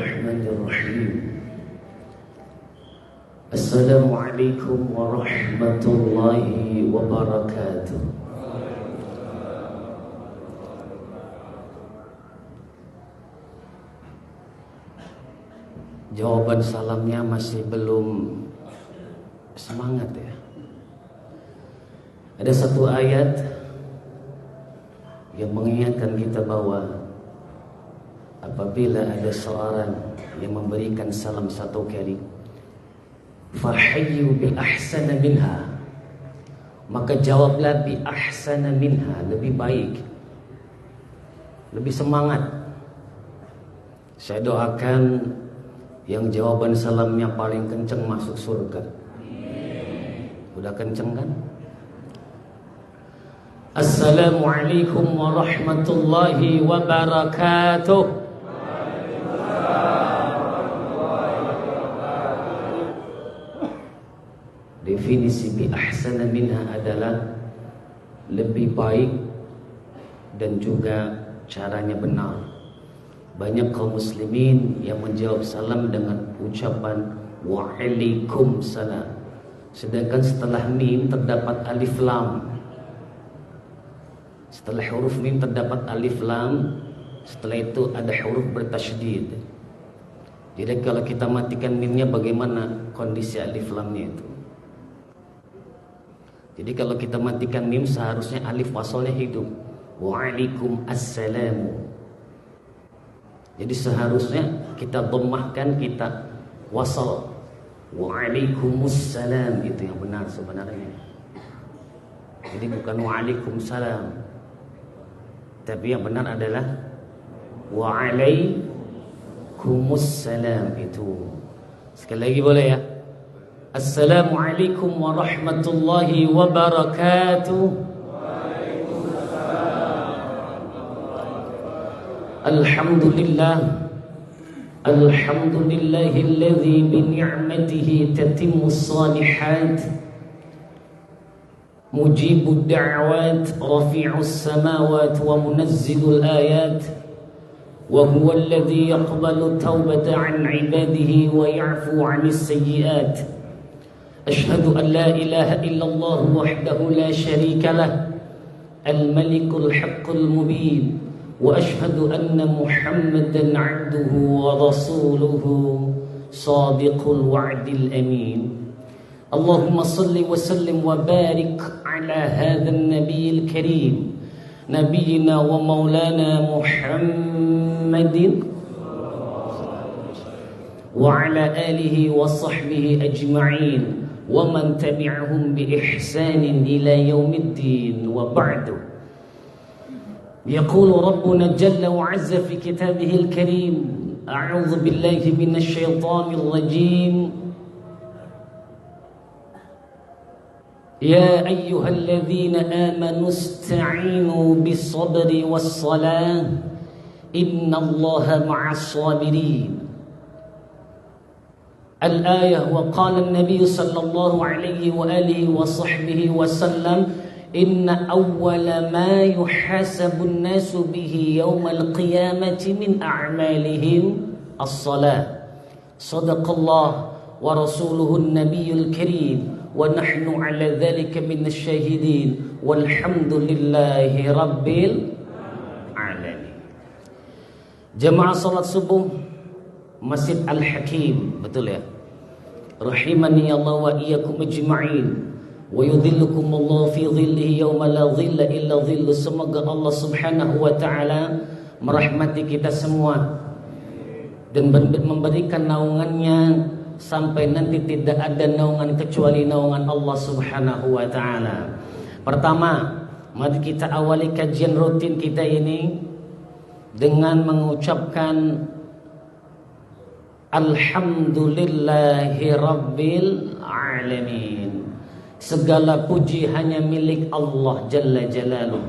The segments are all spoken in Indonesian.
Bismillahirrahmanirrahim. Assalamualaikum warahmatullahi wabarakatuh. Jawaban salamnya masih belum semangat ya. Ada satu ayat yang mengingatkan kita bahwa apabila ada seorang yang memberikan salam satu kali, fahayyu bi ahsana minha, maka jawablah bi ahsana minha, lebih baik, lebih semangat. Saya doakan yang jawaban salamnya paling kenceng masuk surga. Udah kenceng kan? Assalamualaikum warahmatullahi wabarakatuh. Definisi bi ahsana minha adalah lebih baik dan juga caranya benar. Banyak kaum muslimin yang menjawab salam dengan ucapan waalaikumsalam, sedangkan setelah mim terdapat alif lam. Setelah huruf mim terdapat alif lam, setelah itu ada huruf bertasydid. Jadi kalau kita matikan mimnya, bagaimana kondisi alif lamnya itu? Jadi kalau kita matikan mim, seharusnya alif wasalnya hidup. Waalaikumsalam. Jadi seharusnya kita dhammahkan, kita wasal. Waalaikumsalam, itu yang benar sebenarnya. Jadi bukan waalaikumsalam, tapi yang benar adalah waalaikumsalam itu. Sekali lagi boleh ya? Assalamualaikum warahmatullahi wabarakatuh. Alhamdulillah, alhamdulillahilladzi bi ni'matihi tatimmus shalihat, mujibud da'awat, rafi'us samawat wa munazzilul ayat, wa huwa alladzi yaqbalu tawbata 'an 'ibadihi wa ya'fu 'anis sayyi'at. Ashhadu an la ilaha illallah wahdahu la sharika lah, al-malikul haqqul mubin, wa ashhadu anna Muhammadan 'abduhu wa rasuluhu sadiqul wa'dil amin. Allahumma salli wa sallim wa barik ala hadzal nabiyil karim, nabiyyina wa maulana Muhammadin wa ala alihi wa sahbihi ajma'in wa man tabi'ahum bi ihsanin ila yaumiddin, wa ba'du. Yaqulu rabbuna jalla wa 'azza fi kitabihil karim, a'udzu billahi minasy syaithanir rajim. Ya ayyuhalladzina amanu ista'inu bis-sabri was-salah, innallaha ma'as sabirin. Al-ayah. Wa qala an-nabiy sallallahu alaihi wa alihi wa sahbihi wa sallam, inna awwala ma yuhasabu an-nasu bihi yawmal qiyamati min a'malihim as-salah. Sadaqallah wa rasuluhu an-nabiyyul karim, wa nahnu ala dhalika minasy syahidin, walhamdulillahi rabbil alamin. Jamaah salat subuh Masjid Al-Hakim, betul ya? Rahimani Allah wa iyyakum ajma'in, wa yudhillukum Allah fi dhillihi yawma la dhilla illa dhillu. Semoga Allah Subhanahu wa taala merahmati kita semua dan memberikan naungannya sampai nanti tidak ada naungan kecuali naungan Allah Subhanahu wa taala. Pertama, mari kita awali kajian rutin kita ini dengan mengucapkan alhamdulillahi rabbil alamin. Segala puji hanya milik Allah Jalla Jalaluh.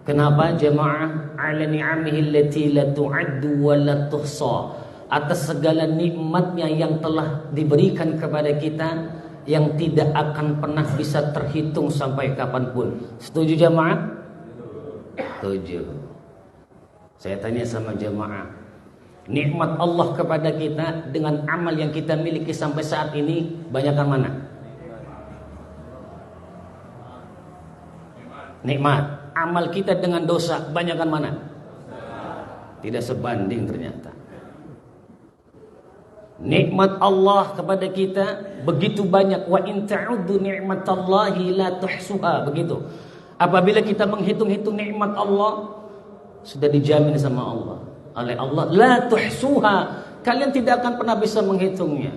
Kenapa jemaah? Ala ni'amihi allati la tu'addu wa la tuhsa. Atas segala nikmatnya yang telah diberikan kepada kita, yang tidak akan pernah bisa terhitung sampai kapanpun. Setuju jemaah? Setuju. Saya tanya sama jemaah, Nikmat Allah kepada kita dengan amal yang kita miliki sampai saat ini, banyakkan mana? Nikmat. Amal kita dengan dosa, banyakkan mana? Tidak sebanding ternyata. Nikmat Allah kepada kita begitu banyak. Wa in ta'uddu ni'matallahi la tuhsuha, begitu. Apabila kita menghitung-hitung nikmat Allah, sudah dijamin sama Allah. Oleh Allah, la tuhsuha, kalian tidak akan pernah bisa menghitungnya.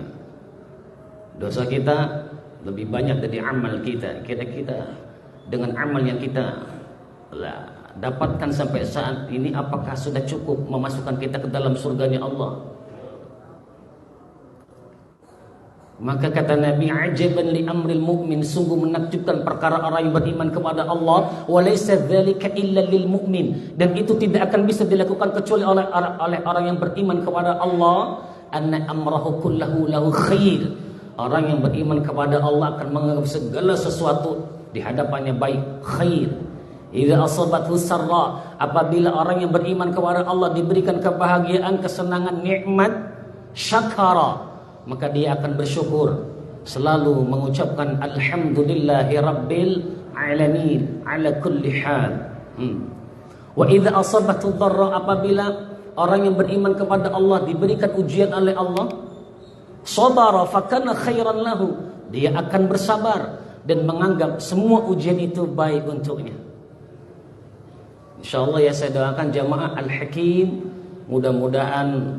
Dosa kita lebih banyak dari amal kita. Kira-kira dengan amal yang kita dapatkan sampai saat ini, apakah sudah cukup memasukkan kita ke dalam surganya Allah? Maka kata Nabi, ajaban li amril mu'min, sungguh menakjubkan perkara orang yang beriman kepada Allah. Wa laysa dzalika illa lil mu'min, dan itu tidak akan bisa dilakukan kecuali oleh orang yang beriman kepada Allah. Anna amrahu kullahu lahu khair, orang yang beriman kepada Allah akan menganggap segala sesuatu di hadapannya baik, khair. Idza asabathu sarra, apabila orang yang beriman kepada Allah diberikan kebahagiaan, kesenangan, nikmat, syakara, maka dia akan bersyukur, selalu mengucapkan alhamdulillahi rabbil alamin ala kulli hal. Wa idza asabathu dharra, apabila orang yang beriman kepada Allah diberikan ujian oleh Allah, sabara fakana khairan lahu, dia akan bersabar dan menganggap semua ujian itu baik untuknya. Insyaallah ya, saya doakan jamaah Al-Hakim, mudah-mudahan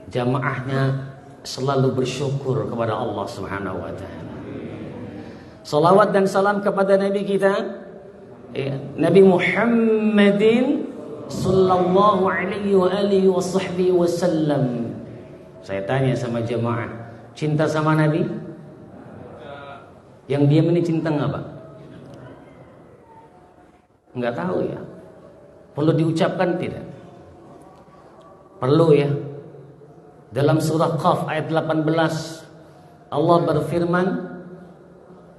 jamaahnya selalu bersyukur kepada Allah Subhanahu wa taala. Salawat dan salam kepada Nabi kita, Nabi Muhammadin sallallahu alaihi wa alihi wa sahbihi wasallam. Saya tanya sama jemaah, cinta sama Nabi? Yang diam ini cinta enggak, Pak? Enggak tahu ya. Perlu diucapkan tidak? Perlu ya. Dalam surah Qaf ayat 18, Allah berfirman,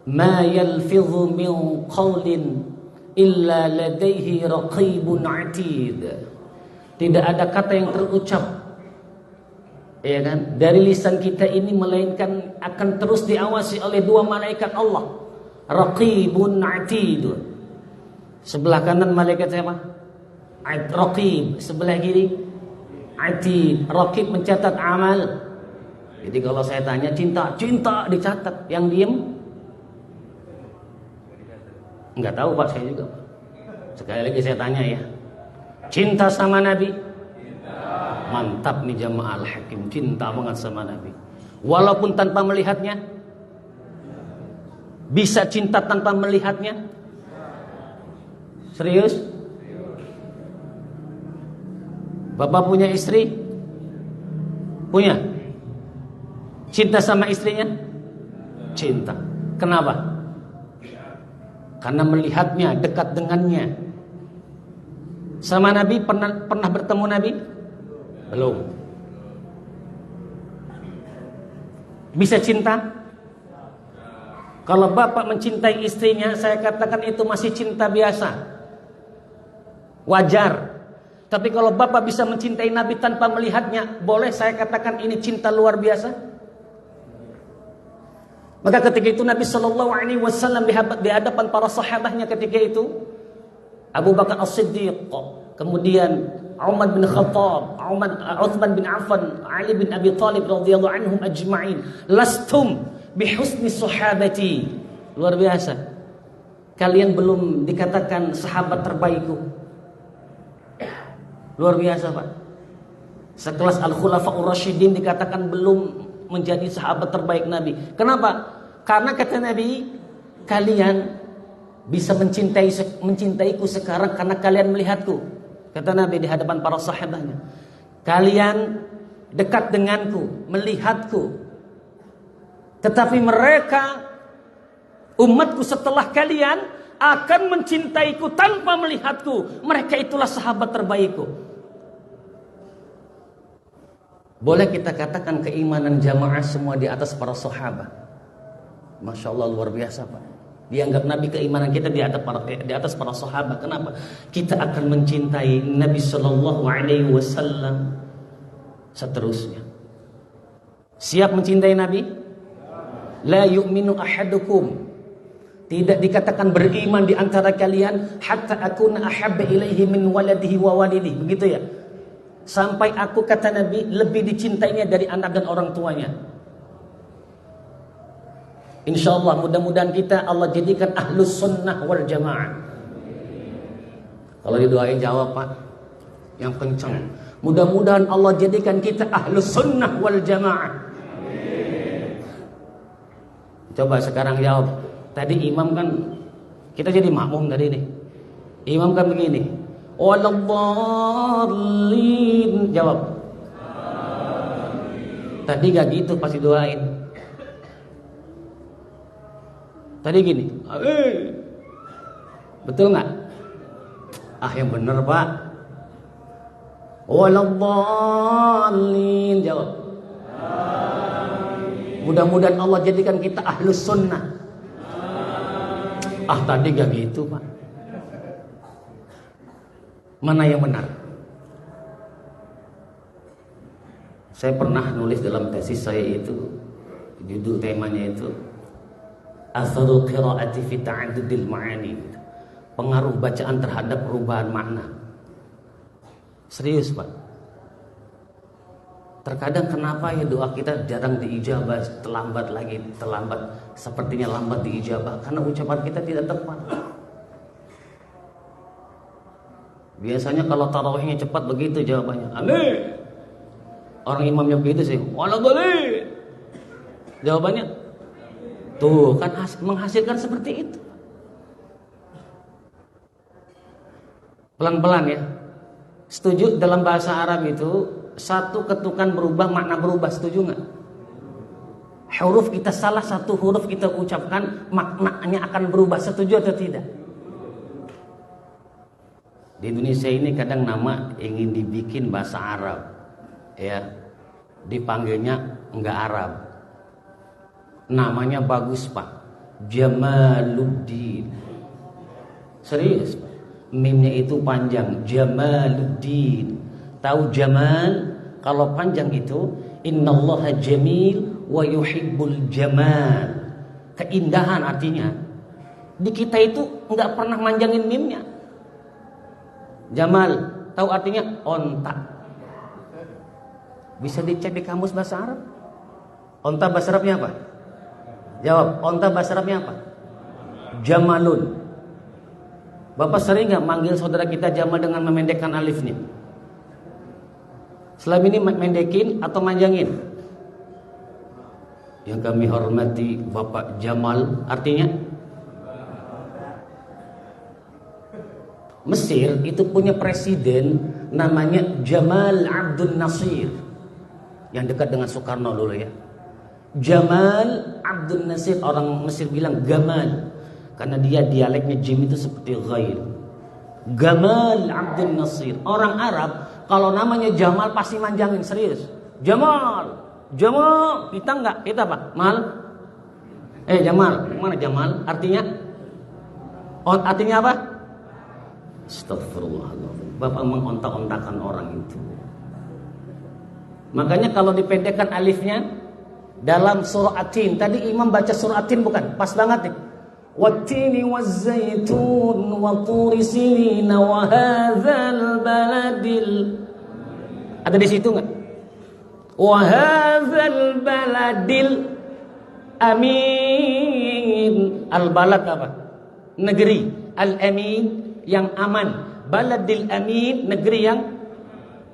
"Ma yalfidhu min qawlin illa ladaihi raqibun 'atid." Tidak ada kata yang terucap, ya kan, dari lisan kita ini melainkan akan terus diawasi oleh dua malaikat Allah, raqibun 'atid. Sebelah kanan malaikat siapa? Raqib. Sebelah kiri Atid. Raqib mencatat amal. Jadi kalau saya tanya cinta dicatat. Yang diem enggak tahu, Pak, saya juga. Sekali lagi saya tanya ya, cinta sama Nabi? Mantap nih jamaah Al-Hakim, cinta banget sama Nabi. Walaupun tanpa melihatnya? Bisa cinta tanpa melihatnya? Serius? Bapak punya istri? Punya? Cinta sama istrinya? Cinta. Kenapa? Karena melihatnya, dekat dengannya. Sama Nabi, pernah bertemu Nabi? Belum. Bisa cinta? Kalau bapak mencintai istrinya, saya katakan itu masih cinta biasa, wajar. Tapi kalau bapak bisa mencintai Nabi tanpa melihatnya, boleh saya katakan ini cinta luar biasa. Maka ketika itu Nabi Shallallahu Alaihi Wasallam di hadapan para sahabatnya ketika itu, Abu Bakar As-Siddiq, kemudian Umar bin Khattab, Uthman bin Affan, Ali bin Abi Thalib radhiyallahu anhum ajma'in, lastum bihusni sahabati. Luar biasa. Kalian belum dikatakan sahabat terbaikku. Luar biasa, Pak. Sekelas Al-Khulafa'ur Rasyidin dikatakan belum menjadi sahabat terbaik Nabi. Kenapa? Karena kata Nabi, kalian bisa mencintaiku sekarang karena kalian melihatku. Kata Nabi di hadapan para sahabatnya, kalian dekat denganku, melihatku. Tetapi mereka, umatku setelah kalian, akan mencintaiku tanpa melihatku. Mereka itulah sahabat terbaikku. Boleh kita katakan keimanan jamaah semua di atas para sahabat. Masya Allah, luar biasa, Pak. Dianggap Nabi, keimanan kita di atas para sahabat. Kenapa? Kita akan mencintai Nabi Sallallahu Alaihi Wasallam seterusnya. Siap mencintai Nabi? La yu'minu ahadukum, tidak dikatakan beriman di antara kalian hatta akuna ahabba ilaihi min waladihi wa walidihi, begitu ya. Sampai aku, kata Nabi, lebih dicintainya dari anak dan orang tuanya. Insyaallah mudah-mudahan kita Allah jadikan ahlus sunnah wal jamaah. Kalau didoain jawab Pak, yang kencang. Mudah-mudahan Allah jadikan kita ahlus sunnah wal jamaah. Coba sekarang jawab. Tadi imam kan, kita jadi makmum tadi nih. Imam kan begini, waladdallin, jawab. Tadi gak gitu pasti doain. Tadi gini, betul nggak? Yang bener Pak. Waladdallin, jawab. Mudah-mudahan Allah jadikan kita ahlus sunnah. Tadi gak gitu Pak. Mana yang benar? Saya pernah nulis dalam tesis saya itu, judul temanya itu Atharul qiraati fi ta'addudil ma'ani, pengaruh bacaan terhadap perubahan makna. Serius Pak. Terkadang kenapa ya doa kita jarang diijabah, terlambat lagi, sepertinya lambat diijabah karena ucapan kita tidak tepat. Biasanya kalau tarawihnya cepat begitu jawabannya, amin. Orang imamnya begitu sih, waladhdallin. Jawabannya tuh kan menghasilkan seperti itu. Pelan-pelan ya. Setuju dalam bahasa Arab itu satu ketukan berubah, makna berubah, setuju nggak? Huruf kita salah satu huruf kita ucapkan, maknanya akan berubah, setuju atau tidak? Di Indonesia ini kadang nama ingin dibikin bahasa Arab, ya, dipanggilnya enggak Arab. Namanya bagus Pak, Jamaluddin. Serius Pak, mimnya itu panjang, Jamaluddin. Tahu Jamal? Kalau panjang itu innallaha jamil wa yuhibbul jamal. Keindahan artinya. Di kita itu enggak pernah manjangin mimnya. Jamal, tahu artinya onta. Bisa dicek di kamus bahasa Arab. Onta bahasa Arabnya apa? Jawab, onta bahasa Arabnya apa? Jamalun. Bapak sering nggak manggil saudara kita Jamal dengan memendekkan alifnya? Selama ini mendekin atau manjangin? Yang kami hormati Bapak Jamal, artinya Mesir itu punya presiden namanya Jamal Abdul Nasir, yang dekat dengan Soekarno dulu ya. Jamal Abdul Nasir, orang Mesir bilang Gamal, karena dia dialeknya jim itu seperti ghair. Gamal Abdul Nasir. Orang Arab kalau namanya Jamal pasti manjangin, serius. Jamal, Jamal, kita enggak, kita apa? Mal. Jamal, mana Jamal? Artinya apa? Astagfirullahaladzim. Bapak mengontak-ontakan orang itu. Makanya kalau dipendekkan alifnya dalam surah At-Tin, tadi imam baca surah At-Tin bukan? Pas banget nih. Wat-tini waz-zaitun wa turi sinina wa hadzal baladil. Ada di situ enggak? Wa hadzal baladil amin. Al-balad apa? Negeri. Al-amin yang aman. Baladil amin, negeri yang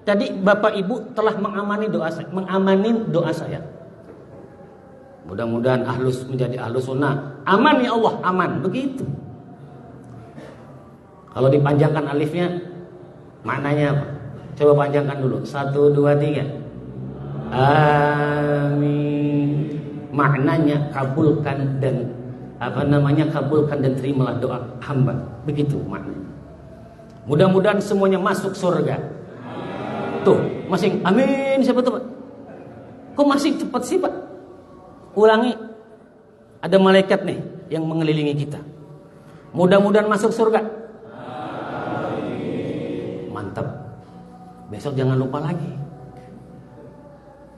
tadi Bapak Ibu telah mengamani doa saya. Mudah-mudahan menjadi ahlus sunnah. Aman ya Allah, aman. Begitu. Kalau dipanjangkan alifnya, maknanya apa? Coba panjangkan dulu. 1, 2, 3. Amin. Maknanya kabulkan dan kabulkan dan terimalah doa hamba. Begitu maknanya. Mudah-mudahan semuanya masuk surga. Tuh, masing amin. Siapa tuh Pak? Kok masih cepat sih Pak? Ulangi. Ada malaikat nih yang mengelilingi kita. Mudah-mudahan masuk surga. Amin. Mantap. Besok jangan lupa lagi.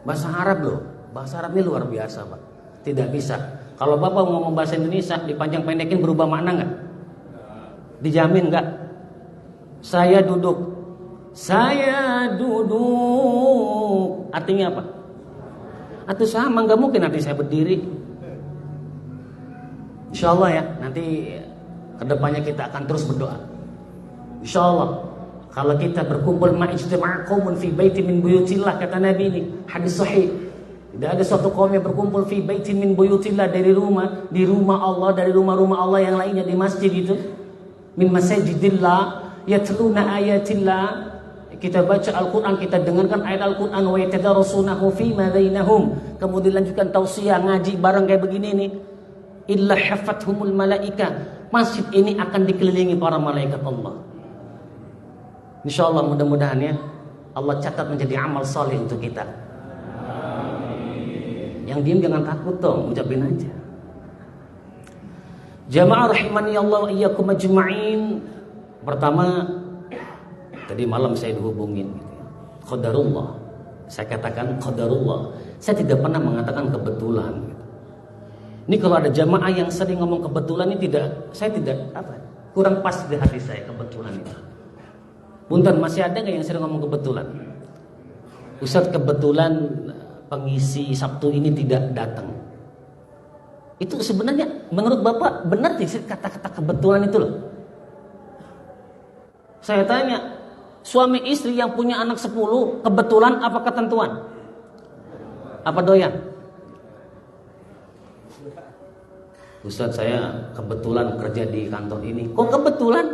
Bahasa Arab loh. Bahasa Arab ini luar biasa, Pak. Tidak bisa. Kalau Bapak ngomong bahasa Indonesia dipanjang pendekin berubah makna nggak? Dijamin nggak? Saya duduk. Saya duduk. Artinya apa? Atau sama, nggak mungkin nanti saya berdiri. Insya Allah ya, nanti kedepannya kita akan terus berdoa. Insya Allah, kalau kita berkumpul ma'ijtama'a qaumun fi baiti min buyutillah, kata Nabi ini, hadis sahih. Tidak ada suatu kaum yang berkumpul fi baiti min buyutillah, dari rumah, di rumah Allah, dari rumah-rumah Allah yang lainnya, di masjid itu, min masajidillah, yatluna ayatillah. Kita baca Al-Quran, kita dengarkan ayat Al-Quran, wa yatadarasunahu fima bainahum. Kemudian lanjutkan tausiah, ngaji bareng kayak begini nih. Illa hafathumul malaika. Masjid ini akan dikelilingi para malaikat Allah. Insyaallah, mudah-mudahan ya Allah catat menjadi amal saleh untuk kita. Yang diem jangan takut dong, ucapin aja. Jamaah rahimani Allah wa iyyakum ajma'in. Pertama, tadi malam saya dihubungin gitu ya. Qadarullah. Saya katakan qadarullah. Saya tidak pernah mengatakan kebetulan gitu. Ini kalau ada jamaah yang sering ngomong kebetulan ini saya tidak kurang pas di hati saya kebetulan itu. Punten, masih ada nggak yang sering ngomong kebetulan? Ustaz, kebetulan pengisi Sabtu ini tidak datang. Itu sebenarnya menurut Bapak benar tidak kata-kata kebetulan itu loh? Saya tanya, suami istri yang punya anak 10 kebetulan apa ketentuan? Apa doyan? Ustaz, saya kebetulan kerja di kantor ini. Kok kebetulan?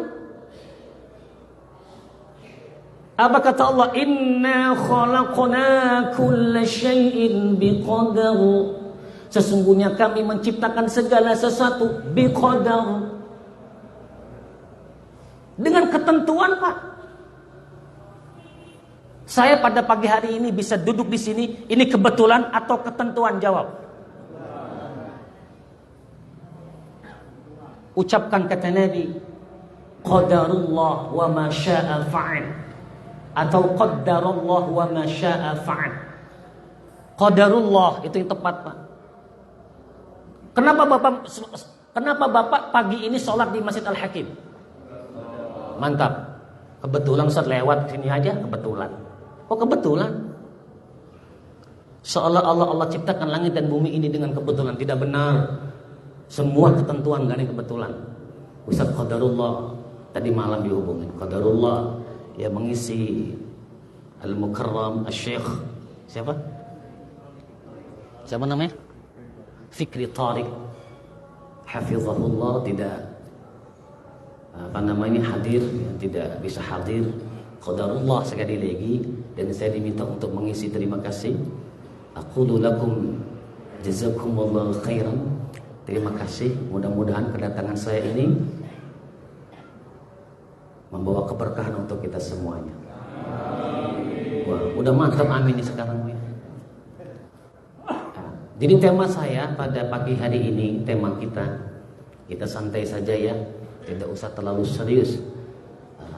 Apa kata Allah? Inna khalaqna kulla syai'in biqadar. Sesungguhnya kami menciptakan segala sesuatu biqadar. Dengan ketentuan, Pak. Saya pada pagi hari ini bisa duduk di sini, ini kebetulan atau ketentuan? Jawab. Ucapkan kata Nabi, qadarullah wa ma syaa fa'al, atau qaddarallah wa ma syaa fa'al. Qadarullah itu yang tepat, Pak. Kenapa Bapak pagi ini sholat di Masjid Al-Hakim? Mantap. Kebetulan Ustaz lewat sini aja, kebetulan. Kok kebetulan? Seolah-olah Allah ciptakan langit dan bumi ini dengan kebetulan. Tidak benar. Semua ketentuan gak ada yang kebetulan. Ustaz, qadarullah. Tadi malam dihubungin qadarullah yang mengisi Al-Mukarram Al-Syekh siapa? Siapa namanya? Fikri Tariq hafizahullah tidak hadir, tidak bisa hadir. Qadarullah sekali lagi, dan saya diminta untuk mengisi. Terima kasih. Aqulu lakum jazakumullahu khairan. Terima kasih. Mudah-mudahan kedatangan saya ini membawa keberkahan untuk kita semuanya. Wah, udah mantap amin sekarang ya. Jadi tema saya pada pagi hari ini, tema kita santai saja ya, tidak usah terlalu serius.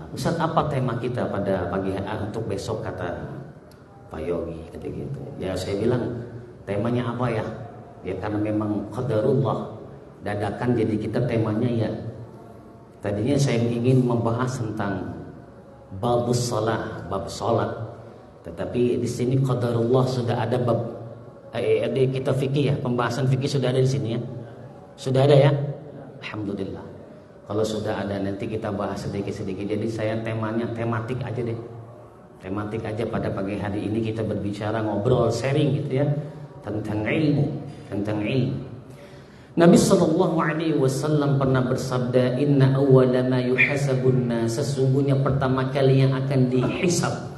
Ustaz, apa tema kita pada pagi hari untuk besok, kata Pak Yogi gitu. Ya saya bilang, temanya apa ya? Ya karena memang qadarullah, dadakan jadi kita temanya ya. Tadinya saya ingin membahas tentang babus shalah, bab salat. Tetapi di sini qadarullah sudah ada bab ada kita fikih ya, pembahasan fikih sudah ada di sini ya. Sudah ada ya? Alhamdulillah. Kalau sudah ada nanti kita bahas sedikit-sedikit. Jadi saya temanya tematik aja deh. Tematik aja pada pagi hari ini kita berbicara, ngobrol, sharing gitu ya, tentang ilmu. Nabi SAW pernah bersabda, Inna awwala ma yuhasabun nas, sesungguhnya pertama kali yang akan dihisab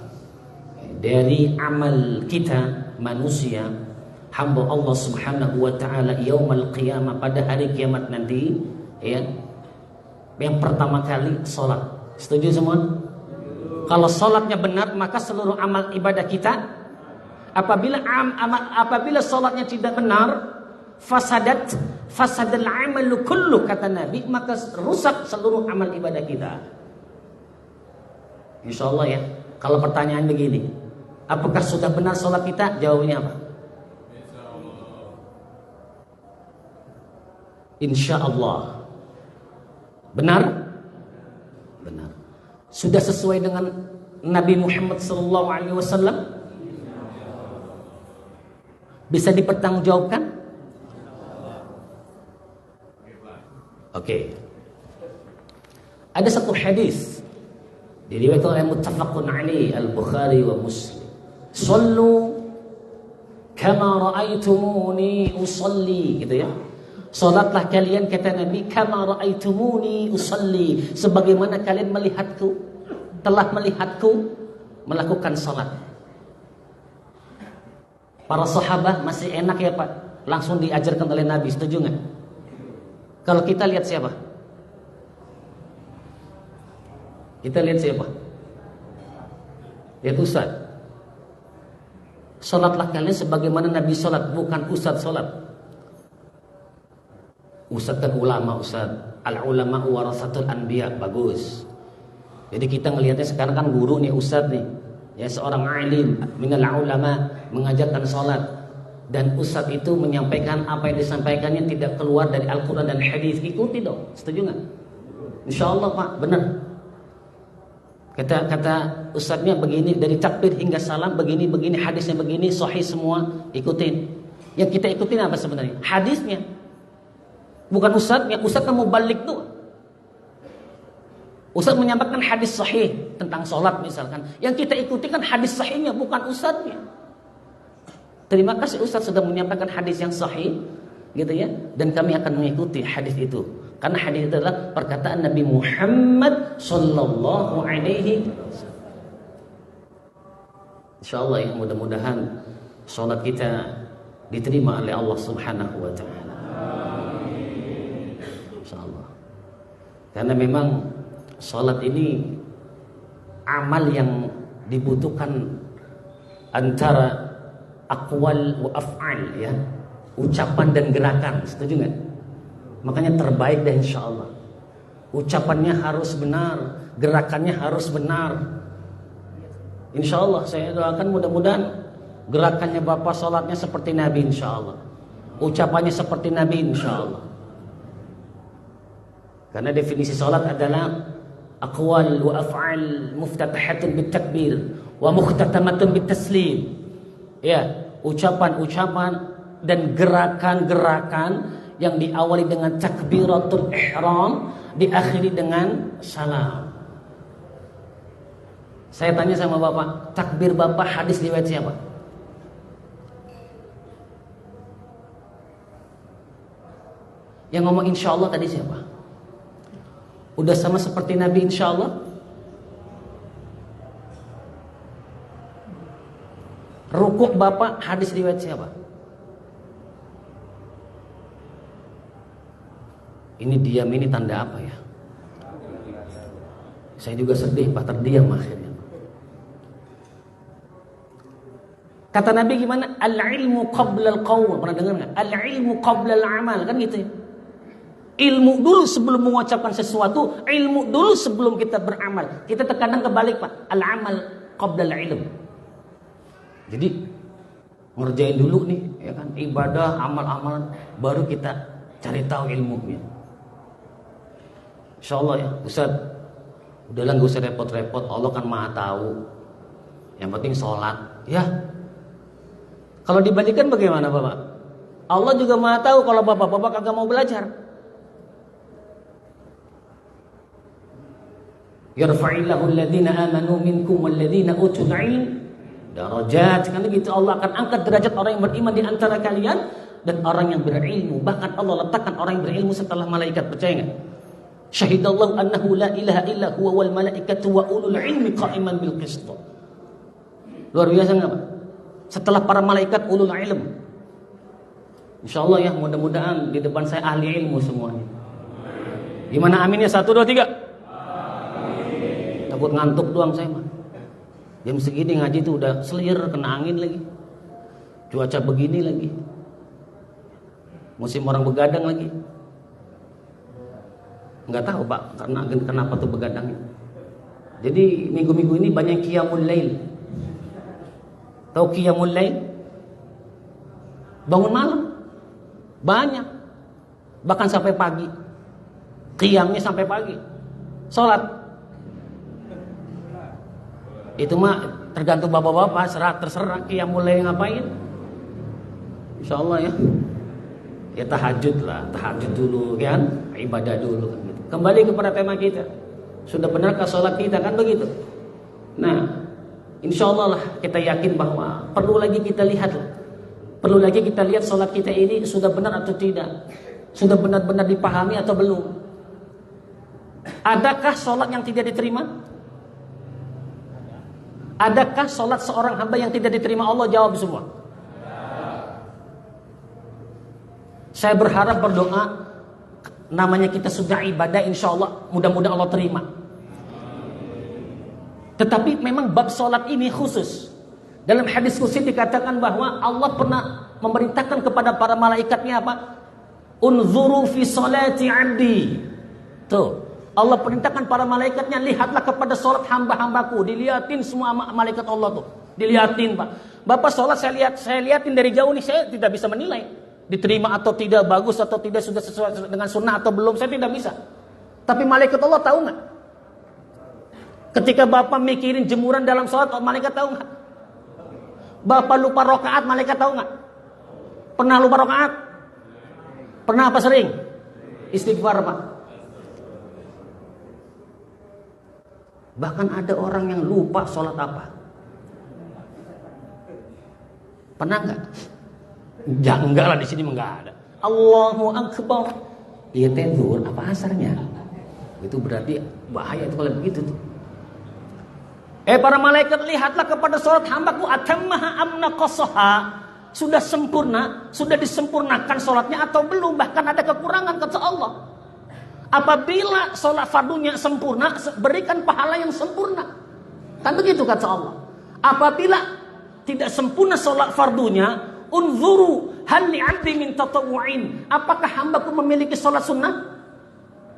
dari amal kita manusia, hamba Allah Subhanahu wa taala yaumul qiyamah, pada hari kiamat nanti ya. Yang pertama kali salat. Setuju semua? Kalau salatnya benar, maka seluruh amal ibadah kita. Apabila salatnya tidak benar, fasadal amalu kullu, kata Nabi, maka rusak seluruh amal ibadah kita. Insyaallah ya. Kalau pertanyaan begini, Apakah sudah benar sholat kita? Jawabnya apa? Insya Allah. Benar? Benar. Sudah sesuai dengan Nabi Muhammad SAW? Bisa dipertanggungjawabkan? Oke. Ada satu hadis diriwayatkan oleh muttafaqun alaih Al-Bukhari wa Muslim. Sallu kama ra'aitumuni usalli, gitu ya. Salatlah kalian, kata Nabi, kama ra'aitumuni usalli, sebagaimana kalian telah melihatku melakukan salat. Para sahabat masih enak ya Pak, langsung diajarkan oleh Nabi, setuju nggak? Kalau kita lihat siapa? Kita lihat siapa? Lihat Ustaz. Salatlah kalian sebagaimana Nabi salat, bukan Ustaz salat. Ustaz kan ulama, Ustaz. Al-ulama warasatul anbiya, bagus. Jadi kita ngelihatnya sekarang kan guru nih, Ustaz nih. Ya, seorang alim minal ulama mengajarkan salat, dan Ustaz itu menyampaikan apa yang disampaikannya tidak keluar dari Al-Qur'an dan hadis. Ikuti dong. Setuju enggak? Insyaallah Pak, benar. Kata Ustaznya begini, dari takbir hingga salam begini, hadisnya begini, sahih semua, ikutin. Yang kita ikutin apa sebenarnya? Hadisnya. Bukan Ustaznya. Ustaz kan mau balik tuh. Ustaz menyampaikan hadis sahih tentang sholat misalkan. Yang kita ikuti kan hadis sahihnya, bukan Ustaznya. Terima kasih Ustaz sudah menyampaikan hadis yang sahih, gitu ya. Dan kami akan mengikuti hadis itu. Karena hadis itu adalah perkataan Nabi Muhammad sallallahu alaihi wasallam. Insyaallah ya, mudah-mudahan sholat kita diterima oleh Allah Subhanahu wa taala. Insyaallah. Karena memang salat ini amal yang dibutuhkan antara aqwal wa af'al, ya, ucapan dan gerakan, setuju nggak? Makanya terbaik deh insyaallah. Ucapannya harus benar, gerakannya harus benar. Insyaallah saya doakan mudah-mudahan gerakannya Bapak salatnya seperti Nabi insyaallah. Ucapannya seperti Nabi insyaallah. Karena definisi salat adalah aqwal wa af'al muftatahatun bitakbir wa mukhtatamatun bitaslim. Ya, ucapan-ucapan dan gerakan-gerakan yang diawali dengan takbiratul ihram, diakhiri dengan salam. Saya tanya sama Bapak, takbir Bapak hadis riwayat siapa? Yang ngomong insyaallah tadi siapa? Udah sama seperti Nabi insyaallah? Rukuk Bapak hadis riwayat siapa? Ini diam, ini tanda apa ya? Saya juga sedih Pak, terdiam akhirnya. Kata Nabi gimana? Al-ilmu qabla al-qawl. Pernah dengar nggak? Al-ilmu qabla al-amal, kan gitu ya. Ilmu dulu sebelum mengucapkan sesuatu, ilmu dulu sebelum kita beramal. Kita terkadang kebalik Pak, al-amal qabla al-ilm. Jadi ngerjain dulu nih, ya kan, ibadah, amal-amalan, baru kita cari tahu ilmunya. Insyaallah ya, Ustaz. Udahlah gak usah repot-repot, Allah kan Maha tahu. Yang penting sholat, ya. Kalau dibandingkan bagaimana Bapak? Allah juga Maha tahu kalau Bapak kagak mau belajar. Yarfa'illahu alladhina amanu minkum walladhina utul ilm darajat. Karena gitu Allah akan angkat derajat orang yang beriman di antara kalian dan orang yang berilmu. Bahkan Allah letakkan orang yang berilmu setelah malaikat, percaya enggak? Syahidallahu annahu la ilaha illa huwa wal malaikatu wa ulul ilmi qa'iman bil qist. Luar biasa enggak Pak? Setelah para malaikat ulul ilm. Insyaallah ya, mudah-mudahan di depan saya ahli ilmu semuanya. Gimana aminnya? 1 2 3. Amin. Takut ngantuk doang saya mah. Jam segini ngaji tuh udah selir, kena angin lagi. Cuaca begini lagi. Musim orang begadang lagi. Enggak tahu Pak, karena kenapa tuh begadangnya. Jadi minggu-minggu ini banyak qiyamul lail. Tahu qiyamul lail? Bangun malam. Banyak. Bahkan sampai pagi. Qiyamnya sampai pagi. Salat. Itu mah tergantung bapak-bapak, terserah qiyamul lail ngapain. Insyaallah ya. Ya tahajud lah, tahajud dulu kan, ibadah dulu kan gitu. Kembali kepada tema kita. Sudah benarkah salat kita kan begitu? Nah, insyaallah lah kita yakin bahwa perlu lagi kita lihat lah. Perlu lagi kita lihat salat kita ini sudah benar atau tidak. Sudah benar-benar dipahami atau belum. Adakah salat yang tidak diterima? Adakah salat seorang hamba yang tidak diterima Allah? Jawab semua. Saya berharap berdoa, namanya kita sudah ibadah, insya Allah mudah-mudahan Allah terima. Tetapi memang bab sholat ini khusus. Dalam hadis qudsi dikatakan bahwa Allah pernah memerintahkan kepada para malaikatnya apa? Unzuru fi sholati abdi. Tuh, Allah perintahkan para malaikatnya, lihatlah kepada sholat hamba-hambaku. Dilihatin semua malaikat Allah tuh, dilihatin Pak. Bapak sholat saya lihatin dari jauh nih, saya tidak bisa menilai diterima atau tidak, bagus atau tidak, sudah sesuai dengan sunnah atau belum, saya tidak bisa. Tapi malaikat Allah tahu nggak? Ketika Bapak mikirin jemuran dalam sholat, malaikat tahu nggak? Bapak lupa rokaat, malaikat tahu nggak? Pernah lupa rokaat? Pernah apa sering? Istighfar Pak. Bahkan ada orang yang lupa sholat apa. Pernah nggak? Ya enggak lah, di sini enggak ada. Allahu Akbar. Iya zuhur apa asarnya? Itu berarti bahaya itu kalau begitu tuh. Para malaikat, lihatlah kepada sholat hambaku, atammaha amna qasaha. Sudah sempurna, sudah disempurnakan sholatnya atau belum? Bahkan ada kekurangan kata Allah. Apabila sholat fardunya sempurna, berikan pahala yang sempurna. Kan begitu kata Allah. Apabila tidak sempurna sholat fardunya, unzuru hal li'abdi min tatawu'in. Apakah hambaku memiliki sholat sunnah?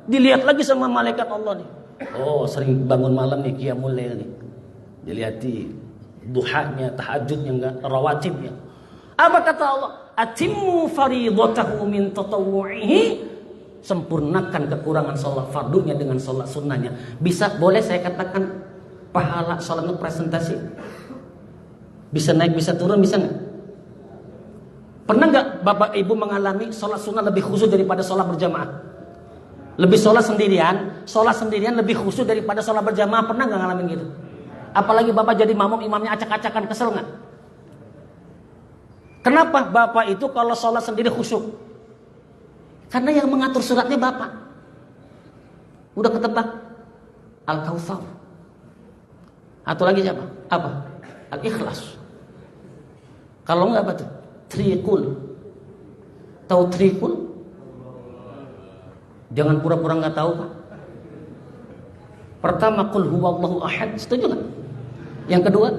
Dilihat lagi sama malaikat Allah nih. Oh, sering bangun malam nih, qiyamul lail nih. Dilihati duhanya, tahajudnya enggak, rawatibnya. Apa kata Allah? Atimmu faridatahu min tatawu'ihi. Sempurnakan kekurangan sholat fardunya dengan sholat sunnahnya. Bisa, boleh saya katakan pahala sholatnya presentasi? Bisa naik, bisa turun, bisa enggak? Pernah nggak bapak ibu mengalami sholat sunnah lebih khusyuk daripada sholat berjamaah? Lebih sholat sendirian lebih khusyuk daripada sholat berjamaah. Pernah nggak ngalamin gitu? Apalagi bapak jadi makmum, imamnya acak-acakan, kesel nggak? Kenapa bapak itu kalau sholat sendiri khusyuk? Karena yang mengatur suratnya bapak. Udah ketebak Al-Kautsar. Atau lagi siapa? Apa? Al-Ikhlas. Kalau nggak apa tuh? Trikul. Tahu trikul? Jangan pura-pura nggak tahu Pak. Pertama, qul huwallahu ahad. Setuju nggak? Yang kedua,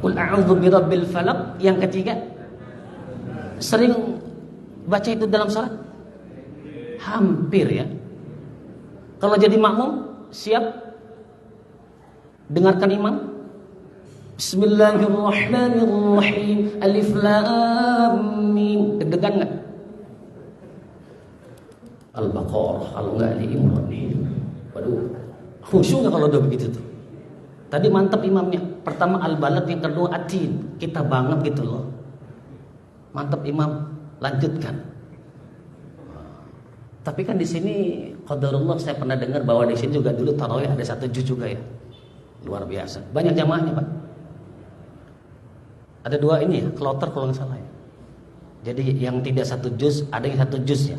qul a'udzu birabbil falaq. Yang ketiga, sering baca itu dalam salat? Hampir ya. Kalau jadi makmum, siap dengarkan imam. Bismillahirrahmanirrahim. Alif lam mim. Deg-degan enggak? Al-Baqarah, kalau enggak Ali Imran nih. Waduh, khusyuk enggak kalau udah begitu tuh? Tadi mantap imamnya. Pertama Al-Balad, yang kedua Atin. Kita banget gitu loh. Mantap imam, lanjutkan. Tapi kan di sini qadarullah, saya pernah dengar bahwa di sini juga dulu tarawih ada 1 juz juga ya. Luar biasa. Banyak jamaahnya, Pak. Ada 2 ini ya, kloter kalau nggak salah ya. Jadi yang tidak 1 juz, ada yang 1 juz ya.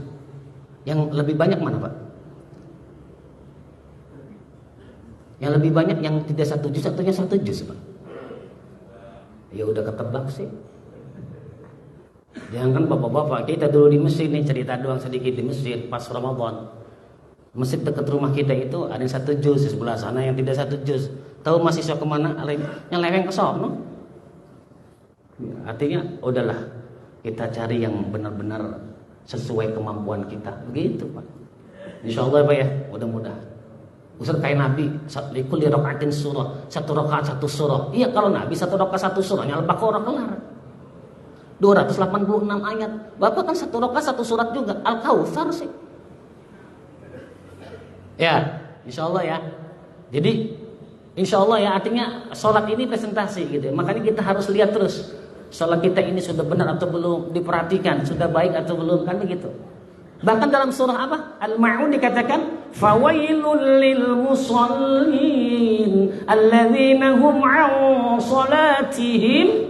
Yang lebih banyak mana, Pak? Yang lebih banyak yang tidak 1 juz atau yang 1 juz, Pak? Ya udah ketebak sih. Jangan kan bapak-bapak, kita dulu di Mesir nih, cerita doang sedikit di Mesir pas Ramadan. Masjid dekat rumah kita itu ada yang 1 juz, di sebelah sana yang tidak 1 juz. Tahu mahasiswa kemana? Yang leweng ke sono. Artinya udahlah, kita cari yang benar-benar sesuai kemampuan kita. Begitu Pak. Insya Allah Pak ya, mudah-mudahan. Ustaz kayak Nabi, likulli rakaatin surah, satu rakaat satu surah. Iya, kalau Nabi satu rakaat satu surahnya Al-Baqarah kelar. 286 ayat. Bapak kan satu rakaat satu surat juga, Al-Kautsar sih. Ya, insyaallah ya. Jadi insyaallah ya, artinya sholat ini presentasi gitu ya. Makanya kita harus lihat terus sholat kita ini sudah benar atau belum, diperhatikan sudah baik atau belum, kan begitu. Bahkan dalam surah apa? Al-Ma'un dikatakan fawailul lil musallin alladzina hum 'an salatihim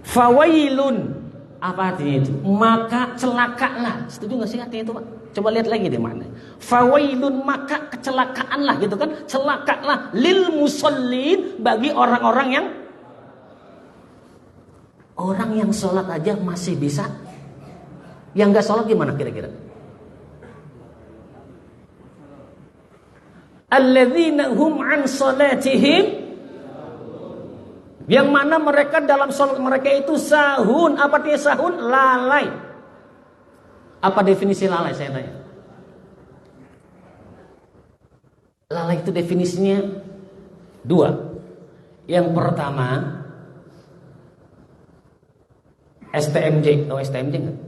fawailun. Apa artinya itu? Maka celakalah. Setuju nggak sih artinya itu, Pak? Coba lihat lagi deh mana. Fawailun, maka kecelakaanlah gitu kan? Celakalah lil musallin, bagi orang-orang yang sholat aja masih bisa. Yang nggak sholat gimana kira-kira? Alladzina hum an salatihim, yang mana mereka dalam sholat mereka itu sahun. Apa artinya sahun? Lalai. Apa definisi lalai, saya tanya? Lalai itu definisinya dua. Yang pertama, STMJ. Tahu STMJ nggak?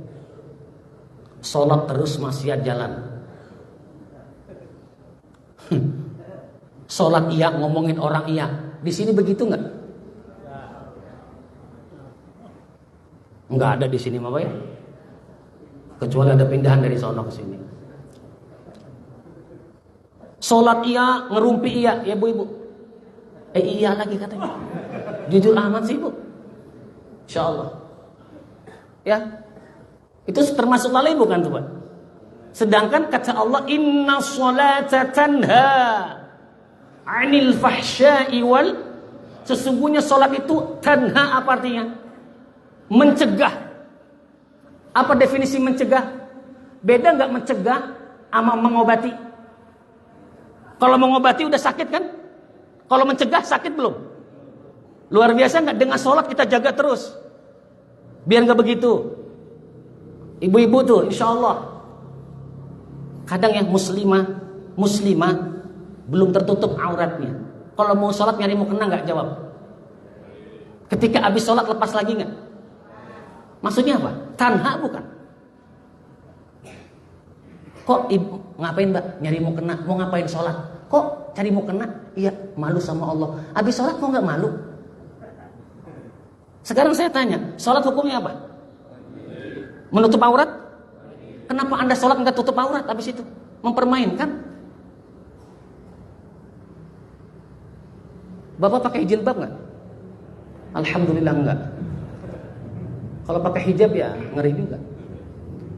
Sholat terus maksiat jalan. Sholat iya, ngomongin orang iya. Di sini begitu nggak? Nggak ada di sini, Bapak ya. Kecuali ada pindahan dari sono ke sini. Sholat iya, ngerumpi iya, ya Bu Ibu. Iya lagi katanya. Jujur amat sih Bu. Insyaallah. Ya. Itu termasuk lalai bukan tuh Pak? Sedangkan kata Allah, inna sholata tanha 'anil fahsya'i wal, sesungguhnya sholat itu tanha, apa artinya? Mencegah. Apa definisi mencegah? Beda nggak mencegah sama mengobati? Kalau mengobati udah sakit kan? Kalau mencegah sakit belum? Luar biasa nggak? Dengan sholat kita jaga terus, biar nggak begitu. Ibu-ibu tuh insya Allah kadang yang muslimah belum tertutup auratnya. Kalau mau sholat nyari mau kena nggak jawab. Ketika habis sholat lepas lagi nggak? Maksudnya apa? Tanha bukan? Kok ibu ngapain Mbak? Nyari mau kena, mau ngapain sholat? Kok cari mau kena? Iya, malu sama Allah. Habis sholat kok nggak malu? Sekarang saya tanya, sholat hukumnya apa? Menutup aurat? Kenapa Anda sholat nggak tutup aurat habis itu? Mempermainkan? Bapak pakai jilbab nggak? Alhamdulillah enggak. Kalau pakai hijab ya ngeri juga.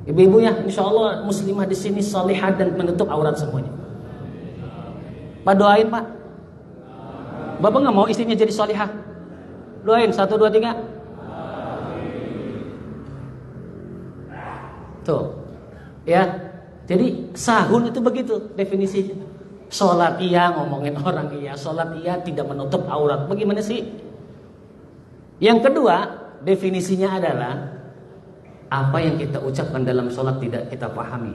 Ibu-ibunya insya Allah muslimah di sini salihah dan menutup aurat semuanya. Pak doain Pak. Bapak nggak mau istrinya jadi salihah? Doain 1, 2, 3. Tuh, ya. Jadi sahun itu begitu definisinya. Sholat iya, ngomongin orang iya. Sholat iya, tidak menutup aurat. Bagaimana sih? Yang kedua, definisinya adalah apa yang kita ucapkan dalam sholat tidak kita pahami.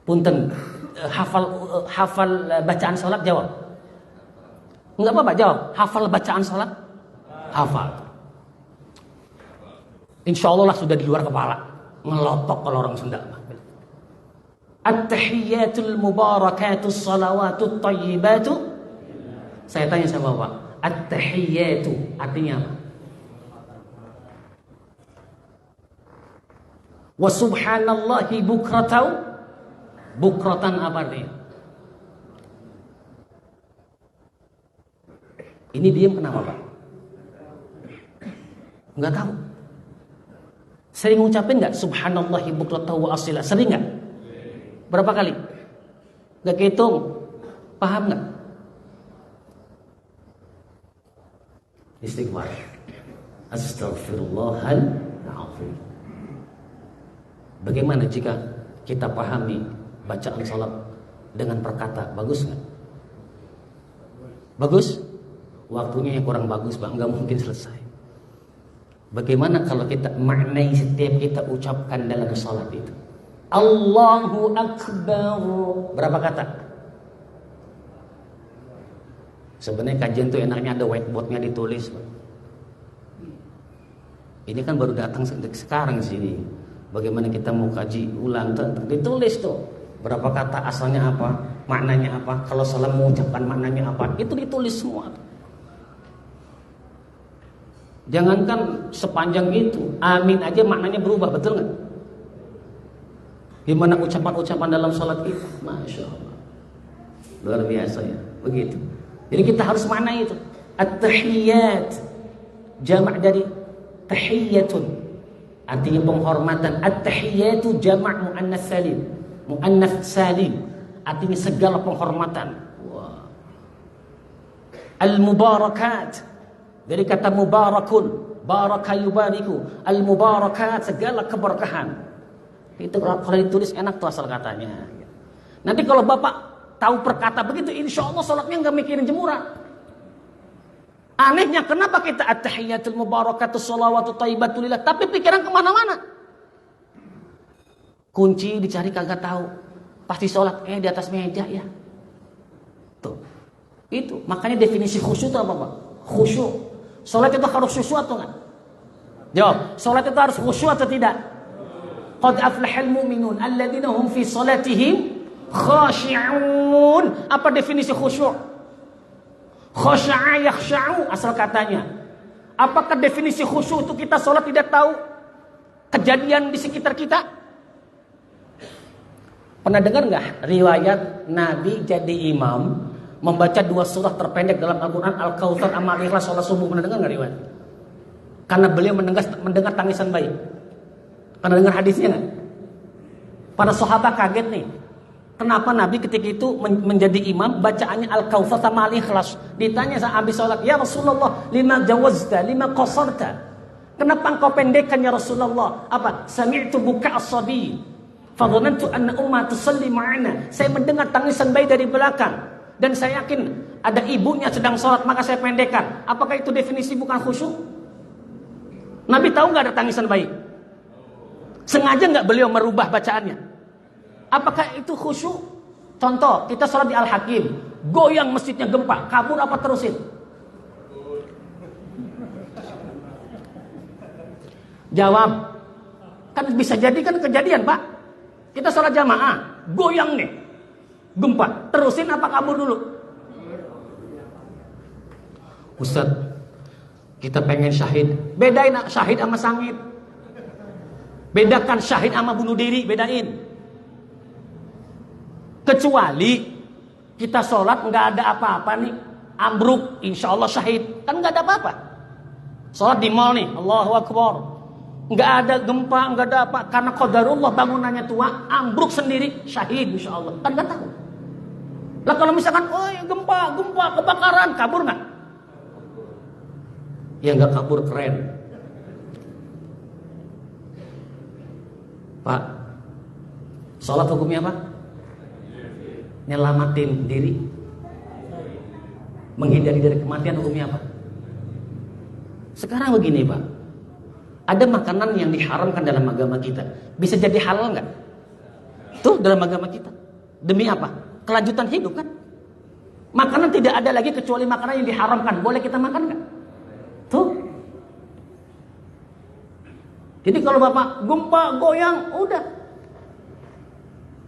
Punten, hafal bacaan sholat, jawab. Enggak apa-apa, jawab. Hafal bacaan sholat? Hafal. Insya Allah lah sudah di luar kepala. Ngelotok kalau orang Sunda. At-tahiyyatul mubarakatus salawatut tayyibatu. Saya tanya sama Bapak, at-tahiyyatu artinya apa? Wa subhanallahi bukratan apa artinya? Ini diam kenapa Pak? Enggak tahu. Sering ngucapin enggak subhanallahi bukratan wa asila? Sering enggak? Berapa kali? Enggak kehitung. Paham enggak? Istighfar. Astaghfirullahaladzim. Bagaimana jika kita pahami bacaan salat dengan perkata? Bagus nggak? Bagus? Waktunya yang kurang bagus Bang, nggak mungkin selesai. Bagaimana kalau kita maknai setiap kita ucapkan dalam salat itu? Allahu Akbar. Berapa kata? Sebenarnya kajian itu enaknya ada whiteboardnya ditulis. Ini kan baru datang sekarang sini. Bagaimana kita mau kaji ulang? Ditulis tuh. Berapa kata, asalnya apa, maknanya apa, kalau salah mengucapkan maknanya apa, itu ditulis semua. Jangankan sepanjang itu, amin aja maknanya berubah, betul nggak? Gimana ucapan-ucapan dalam sholat kita? Masya Allah, luar biasa ya, begitu. Jadi kita harus maknai itu. At-tahiyyat, jamak dari tahiyyatun, artinya penghormatan. At-tahiyyatu jamak mu'annas salim. Mu'annas salim, artinya segala penghormatan. Wow. Al-mubarakat, dari kata mubarakun, baraka yubariku. Al-mubarakat, segala keberkahan. Itu kalau ditulis enak tuh asal katanya. Nanti kalau Bapak tahu perkata begitu, insya Allah sholatnya nggak mikirin jemuran. Anehnya kenapa kita at-tahiyyatul mubarakatus sholawatu thayyibatulillah, tapi pikiran kemana-mana. Kunci dicari kagak tahu. Pasti sholat di atas meja ya. Tuh. Itu makanya definisi khusyuk itu apa, Pak? Khusyuk. Sholat itu harus khusyuk atau enggak? Jawab. Sholat itu harus khusyuk atau tidak? Qad aflahal mu'minun alladzina hum fi sholatihim khashi'un. Apa definisi khusyuk? Khasha'a yakhsha'u asal katanya. Apakah definisi khusyuk itu kita sholat tidak tahu kejadian di sekitar kita? Pernah dengar nggak riwayat Nabi jadi imam membaca 2 surah terpendek dalam Al-Quran, Al-Kautsar sama Al-Ikhlas sholat subuh? Pernah dengar nggak riwayat? Karena beliau mendengar tangisan bayi. Pernah dengar hadisnya nggak? Para sahabat kaget nih. Kenapa Nabi ketika itu menjadi imam bacaannya Al-Kautsar sama Al-Ikhlas? Ditanya sama habis sholat, ya Rasulullah, lima jawazta, lima qasarta. Kenapa engkau pendekkan ya Rasulullah? Apa? Sami'tu buka as-sabi. Fadhanantu anna umma tusalli ma'ana. Saya mendengar tangisan bayi dari belakang dan saya yakin ada ibunya sedang sholat, maka saya pendekkan. Apakah itu definisi bukan khusyuk? Nabi tahu nggak ada tangisan bayi? Sengaja nggak beliau merubah bacaannya? Apakah itu khusyuk? Contoh, kita sholat di Al-Hakim, goyang masjidnya gempa, kabur apa terusin? Jawab. Kan bisa jadi kan kejadian, Pak. Kita sholat jamaah, goyang nih, gempa, terusin apa kabur dulu? Ustaz, kita pengen syahid. Bedain syahid sama sangit. Bedakan syahid sama bunuh diri, bedain. Kecuali kita sholat nggak ada apa-apa nih, ambruk, insya Allah syahid, kan nggak ada apa-apa. Sholat di mall nih, Allahu Akbar, nggak ada gempa, nggak ada apa, karena qadarullah bangunannya tua, ambruk sendiri, syahid insya Allah, kan nggak tahu. Lah kalau misalkan, oh gempa, kebakaran, kabur nggak? Ya nggak kabur, keren. Pak, sholat hukumnya apa? Nyelamatin diri, menghindari dari kematian, hukumnya apa? Sekarang begini Pak, ada makanan yang diharamkan dalam agama kita, bisa jadi halal nggak? Tuh dalam agama kita. Demi apa? Kelanjutan hidup kan? Makanan tidak ada lagi kecuali makanan yang diharamkan. Boleh kita makan nggak? Tuh. Jadi kalau Bapak gempa, goyang, udah.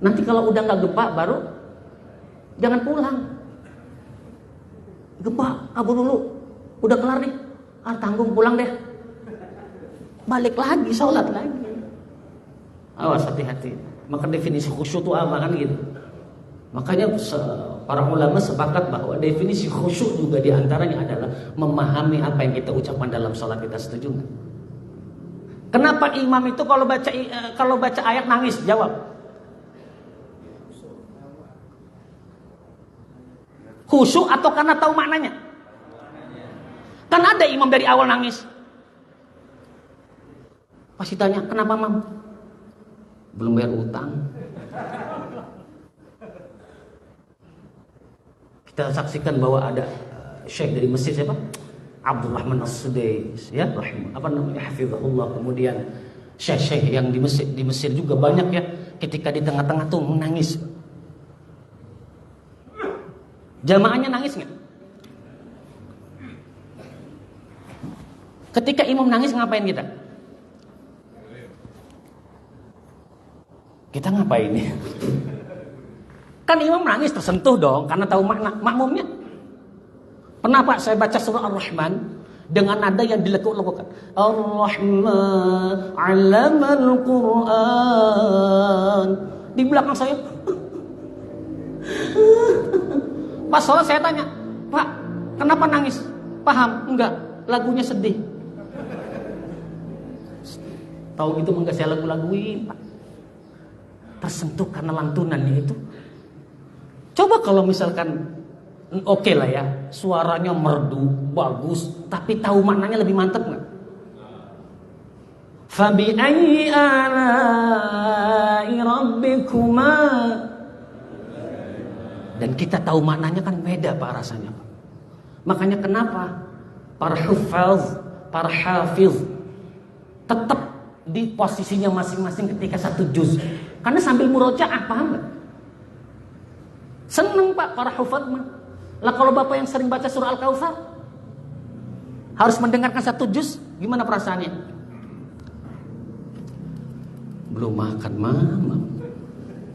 Nanti kalau udah nggak gempa baru jangan pulang. Gempa, kabur dulu. Udah kelar nih. Tanggung, pulang deh. Balik lagi, sholat lagi. Awas, hati-hati. Maka definisi khusyuk itu apa kan gitu. Makanya para ulama sepakat bahwa definisi khusyuk juga diantaranya adalah memahami apa yang kita ucapkan dalam sholat kita. Setuju nggak? Kenapa imam itu kalau baca ayat nangis? Jawab. Khusyuk atau karena tahu maknanya? Kan ada imam dari awal nangis. Pasti tanya, kenapa mam? Belum bayar utang. Kita saksikan bahwa ada syekh dari Mesir, siapa? Abdurrahman As-Sudais, ya, hafizahullah. Kemudian syekh-syekh yang di Mesir juga banyak ya. ketika di tengah-tengah tuh menangis. Jamaahnya nangis nggak? Ketika imam nangis ngapain kita? Kita ngapain nih? Kan imam nangis tersentuh dong karena tahu makna makmumnya. Pernah Pak saya baca surah Ar-Rahman dengan nada yang dilekuk-lekukkan. Ar-Rahman 'allamal Qur'an. Di belakang saya. Pas sholat saya tanya, "Pak, kenapa nangis?" "Paham? Enggak, lagunya sedih." Tahu gitu enggak saya lagu-laguin, Pak. Tersentuh karena lantunannya itu. Coba kalau misalkan oke lah ya, suaranya merdu, bagus, tapi tahu maknanya lebih mantap nggak? Fabi ayyi ala'i rabbikuma. Dan kita tahu maknanya kan beda Pak rasanya. Makanya kenapa para hufaz, para hafiz tetap di posisinya masing-masing ketika satu juz. Karena sambil murojaah, paham nggak? Seneng Pak para hufaz mah. Lah kalau Bapak yang sering baca surah Al-Kautsar harus mendengarkan satu juz, gimana perasaannya? Belum makan mama.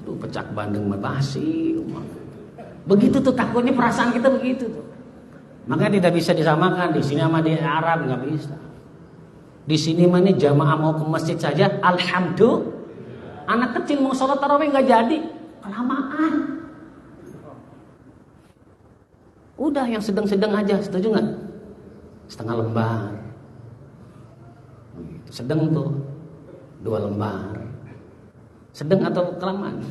Tuh pecak bandeng basi. Begitu tuh takutnya perasaan kita begitu tuh. Makanya tidak bisa disamakan di sini sama di Arab nggak bisa. Di sini mana jamaah mau ke masjid saja, alhamdulillah. Anak kecil mau sholat tarawih nggak jadi, kelamaan. Udah yang sedang-sedang aja, setuju nggak? Setengah lembar. Sedang tuh 2 lembar. Sedang atau kelamaan?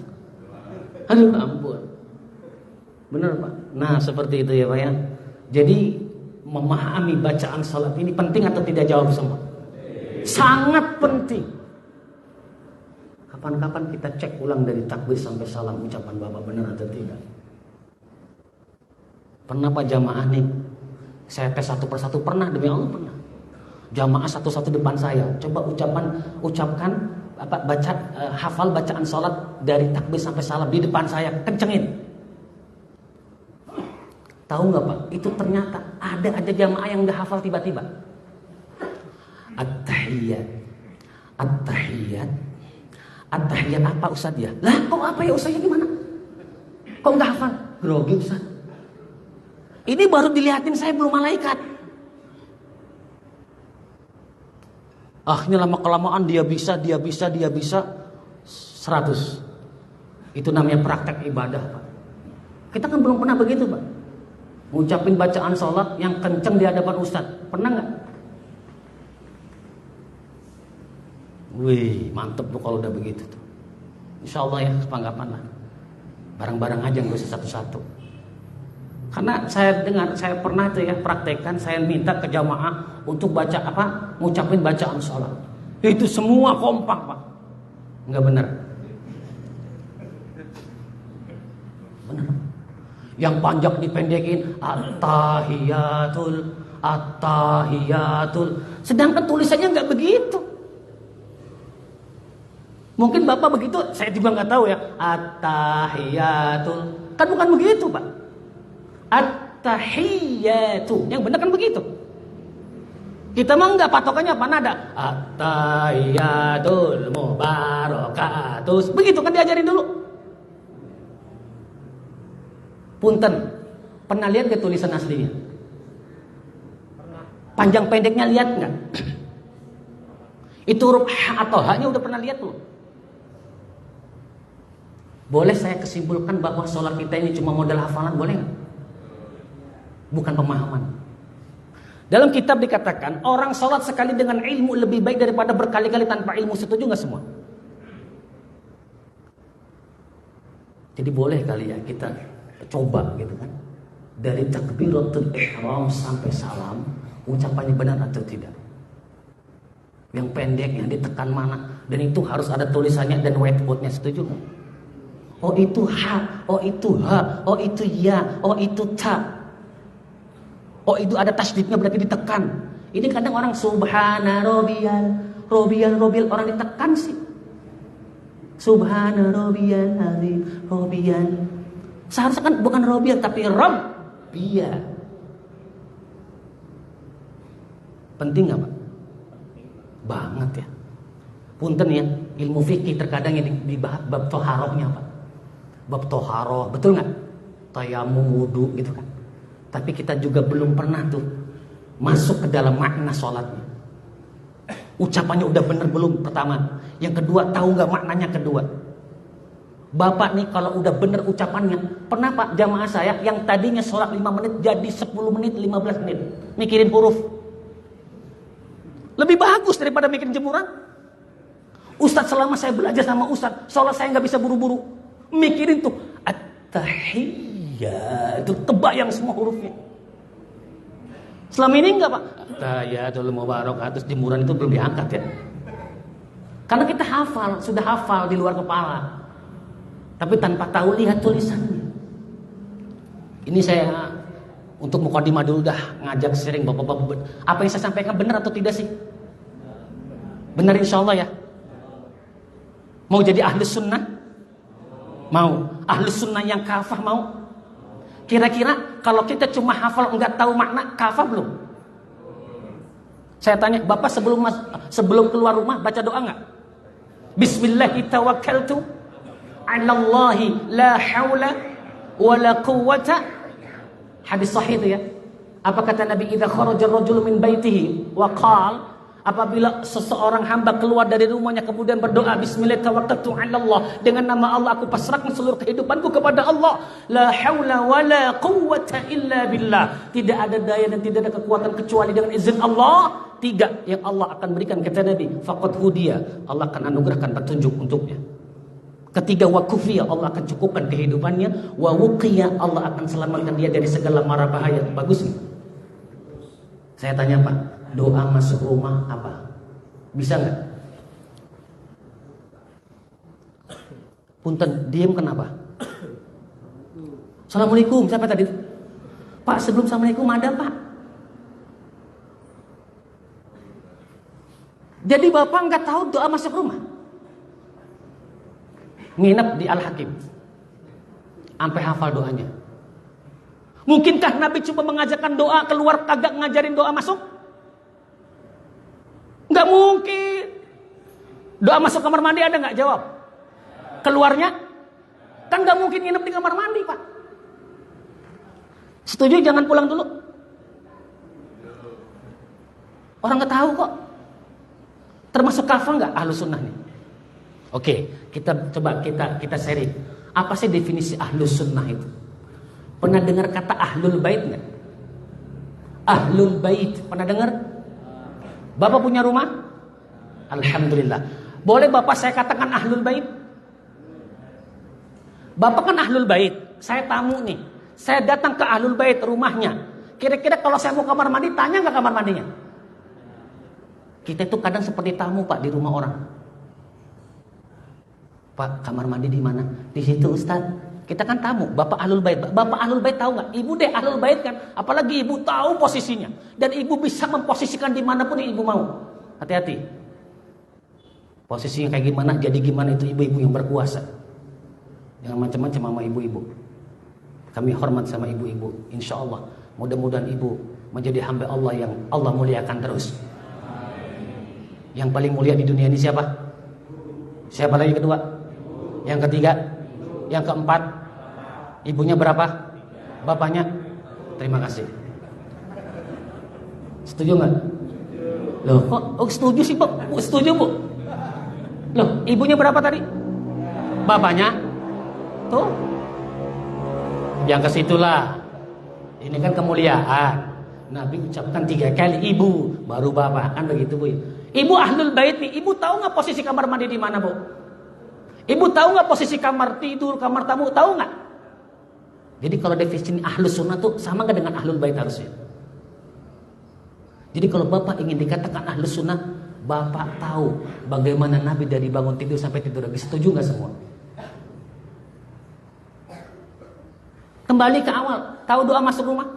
Aduh ampun. Bener Pak. Nah seperti itu ya Pak ya. Jadi memahami bacaan salat ini penting atau tidak, jawab semua? Sangat penting. Kapan-kapan kita cek ulang dari takbir sampai salam ucapan Bapak benar atau tidak. Pernah Pak jamaah nih, saya tes satu persatu, pernah demi Allah pernah. Jamaah satu-satu depan saya, coba ucapkan baca hafal bacaan salat dari takbir sampai salam di depan saya, kencengin. Tahu nggak Pak? Itu ternyata ada aja jamaah yang nggak hafal tiba-tiba. At-tahiyyat, at-tahiyyat, at-tahiyyat apa Ustaz ya? Lah kok apa ya Ustaznya gimana? Kok nggak hafal? Grogi Ustaz. Ini baru dilihatin saya belum malaikat. Ini lama-kelamaan dia bisa 100. Itu namanya praktek ibadah Pak. Kita kan belum pernah begitu Pak. Ngucapin bacaan sholat yang kenceng di hadapan Ustaz. Pernah nggak? Wih, mantep tuh kalau udah begitu tuh. Insya Allah ya, kepanggapan lah. Barang-barang aja nggak usah satu-satu. Karena saya pernah tuh ya praktekkan, saya minta ke jamaah untuk baca ngucapin bacaan sholat. Itu semua kompak Pak. Nggak benar. Benar. Yang panjang dipendekin, at-tahiyatul. Sedangkan tulisannya nggak begitu. Mungkin Bapak begitu, saya juga nggak tahu ya. At-tahiyatul, kan bukan begitu Pak. At-tahiyatu, yang benar kan begitu. Kita mah nggak patokannya apa nada. At-tahiyatul mubarakatus, begitu kan diajarin dulu. Punten, pernah lihat gak tulisan aslinya? Panjang pendeknya lihat nggak? Itu huruf H atau H-nya udah pernah lihat belum? Boleh saya kesimpulkan bahwa sholat kita ini cuma modal hafalan, boleh nggak? Bukan pemahaman. Dalam kitab dikatakan orang sholat sekali dengan ilmu lebih baik daripada berkali-kali tanpa ilmu. Setuju nggak semua? Jadi boleh kali ya kita coba gitu kan, dari takbiratul ihram sampai salam ucapannya benar atau tidak. Yang pendek yang ditekan mana, dan itu harus ada tulisannya dan whiteboardnya. Setuju nggak? Oh itu H, oh itu H, oh itu ya, oh itu ta. Oh itu ada tasdidnya berarti ditekan. Ini kadang orang subhana robiyal orang ditekan sih. Subhana rabbiyal azim, rabbiyan. Seharusnya kan bukan rabbiyan tapi rabbiya. Penting nggak Pak? Banget ya. Punten ya, ilmu fikih terkadang yang dibahas bab toharohnya Pak. Bab toharoh, betul nggak? Tayamum, wudu gitu kan. Tapi kita juga belum pernah tuh masuk ke dalam makna sholatnya. Ucapannya udah bener belum? Pertama. Yang kedua, tahu nggak maknanya kedua? Bapak nih kalau udah bener ucapannya, pernah Pak jamaah saya yang tadinya sholat 5 menit jadi 10 menit, 15 menit. Mikirin huruf. Lebih bagus daripada mikirin jemuran. Ustadz selama saya belajar sama Ustadz, sholat saya nggak bisa buru-buru. Mikirin tuh at-tahiyyat, itu kebayang semua hurufnya. Selama ini enggak Pak? At-tahiyyatul mubarakatuh, terus jemuran itu belum diangkat ya. Karena kita hafal, sudah hafal di luar kepala. Tapi tanpa tahu lihat tulisannya. Ini saya untuk mukadimah dulu dah, ngajak sering bapak-bapak. Apa yang saya sampaikan benar atau tidak sih? Benar insya Allah ya. Mau jadi ahlus sunnah? Mau. Ahlus sunnah yang kafah mau? Kira-kira kalau kita cuma hafal enggak tahu makna, kafah belum? Saya tanya, Bapak sebelum keluar rumah baca doa enggak? Bismillahi tawakkaltu 'alallahi la haula wala quwwata. Hadis sahih itu ya. Apa kata Nabi, idza kharaja ar-rajulu min baitihi wa qala, apabila seseorang hamba keluar dari rumahnya kemudian berdoa, bismillah tawakkaltu 'alallah, dengan nama Allah aku pasrahkan seluruh kehidupanku kepada Allah, la haula wala quwwata illa billah, tidak ada daya dan tidak ada kekuatan kecuali dengan izin Allah. Tiga yang Allah akan berikan kata Nabi, faqad hudiya, Allah akan anugerahkan petunjuk untuknya. Ketiga, wa kufiya, Allah akan cukupkan kehidupannya, wa wuqiya, Allah akan selamatkan dia dari segala mara bahaya. Bagus nih. Saya tanya Pak, doa masuk rumah apa? Bisa nggak? Punten, diem kenapa? Assalamualaikum, siapa tadi? Pak, sebelum assalamualaikum ada Pak. Jadi Bapak nggak tahu doa masuk rumah? Nginep di Al-Hakim, sampai hafal doanya. Mungkinkah Nabi cuma mengajarkan doa keluar, kagak ngajarin doa masuk? Nggak mungkin. Doa masuk kamar mandi ada nggak? Jawab. Keluarnya? Kan nggak mungkin nginep di kamar mandi Pak. Setuju jangan pulang dulu? Orang nggak tahu kok. Termasuk kafah nggak ahlus sunnah nih? Oke, kita coba kita sharing. Apa sih definisi ahlus sunnah itu? Pernah dengar kata ahlul bait nggak? Ahlul bait, pernah dengar? Bapak punya rumah? Alhamdulillah. Boleh Bapak saya katakan ahlul bait? Bapak kan ahlul bait. Saya tamu nih. Saya datang ke ahlul bait rumahnya. Kira-kira kalau saya mau kamar mandi, tanya nggak kamar mandinya? Kita itu kadang seperti tamu Pak di rumah orang. Pak, kamar mandi di mana? Di situ Ustaz. Kita kan tamu, Bapak ahlul bait. Bapak ahlul bait tahu nggak? Ibu deh ahlul bait kan. Apalagi ibu tahu posisinya dan ibu bisa memposisikan dimanapun yang ibu mau. Hati-hati. Posisinya kayak gimana, jadi gimana, itu ibu-ibu yang berkuasa. Jangan macam-macam sama ibu-ibu. Kami hormat sama ibu-ibu. Insya Allah, mudah-mudahan ibu menjadi hamba Allah yang Allah muliakan terus. Yang paling mulia di dunia ini siapa? Siapa lagi kedua? Yang ketiga? Yang keempat? Ibunya berapa? Bapaknya? Terima kasih. Setuju nggak? Loh, kok setuju sih Pak? Setuju Bu? Loh, ibunya berapa tadi? Bapaknya? Tuh. Yang ke situlah. Ini kan kemuliaan. Nabi ucapkan 3 kali ibu, baru bapak, kan begitu Bu? Ibu ahlul bait nih, ibu tahu nggak posisi kamar mandi di mana Bu? Ibu tahu nggak posisi kamar tidur, kamar tamu, tahu nggak? Jadi kalau definisi ahlus sunnah tuh sama nggak dengan ahlul bait harusnya? Jadi kalau Bapak ingin dikatakan ahlus sunnah, Bapak tahu bagaimana Nabi dari bangun tidur sampai tidur lagi. Setuju nggak semua? Kembali ke awal, tahu doa masuk rumah?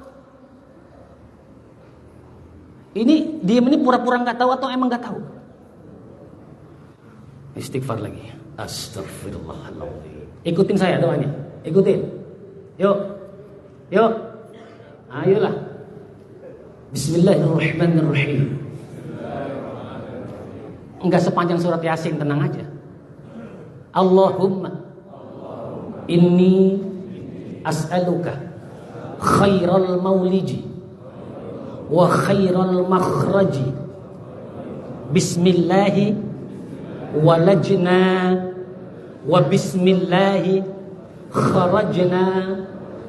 Ini diem ini pura-pura nggak tahu atau emang nggak tahu? Istighfar lagi. Astagfirullahaladzim. Ikutin saya doanya. Ikutin. Yuk. Yuk. Ayolah. Bismillahirrahmanirrahim. Enggak sepanjang surat Yasin, tenang aja. Allahumma inni as'aluka khairal mauliji wa khairal makhraji. Bismillahi walajna wa bismillahi kharajna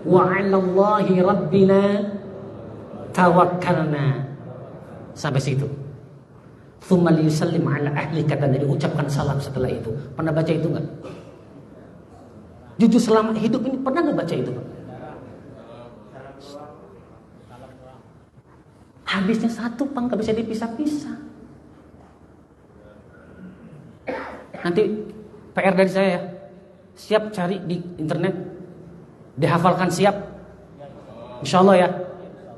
wa 'ala Allahi rabbina tawakkalna. Sampai situ. Tsumma liyusallim 'ala ahlika, dan diucapkan salam setelah itu. Pernah baca itu enggak? Jujur selama hidup ini pernah enggak baca itu, Pak? Habisnya satu, Pak, enggak bisa dipisah-pisah. Nanti PR dari saya ya. Siap cari di internet, dihafalkan, siap. Insyaallah ya.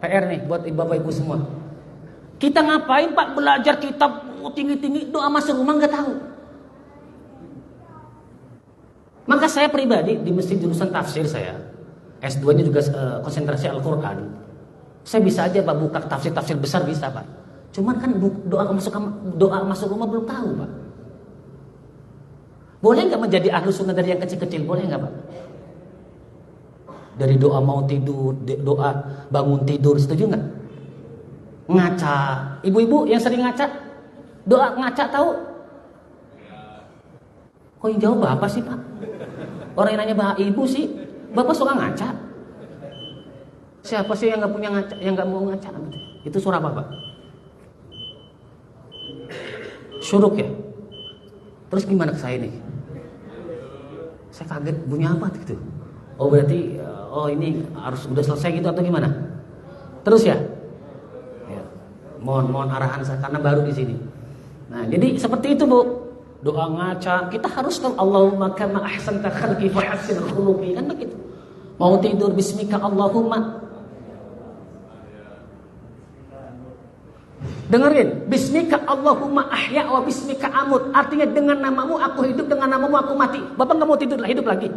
PR nih buat Bapak Ibu semua. Kita ngapain, Pak, belajar kitab tinggi-tinggi, doa masuk rumah nggak tahu. Maka saya pribadi di masjid jurusan tafsir saya, S2-nya juga konsentrasi Al-Quran. Saya bisa aja, Pak, buka tafsir-tafsir besar bisa, Pak. Cuman kan doa masuk rumah belum tahu, Pak. Boleh nggak menjadi ahlu sunnah dari yang kecil-kecil? Boleh nggak, Pak? Dari doa mau tidur, doa bangun tidur, setuju nggak? Ngaca, ibu-ibu yang sering ngaca, doa ngaca tahu? Kok yang jawab bapak sih, Pak? Orang yang nanya bapak ibu sih, bapak suka ngaca. Siapa sih yang nggak punya ngaca, yang nggak mau ngaca? Itu surah apa, Pak? Syuruk ya. Terus gimana ke saya nih? Saya kaget, bunyi apa gitu? Oh berarti, ini harus udah selesai gitu atau gimana? Terus ya? Mohon arahan saya karena baru di sini. Nah, jadi seperti itu, Bu. Doa ngaca, kita harus tahu Allahumma kama ahsanta khalqi fa hassin khuluqi, kan begitu. Mau tidur bismika Allahumma. Dengerin, bismika Allahumma ahya wa bismika amut. Artinya dengan namamu aku hidup, dengan namamu aku mati. Bapak enggak mau tidur, hidup lagi.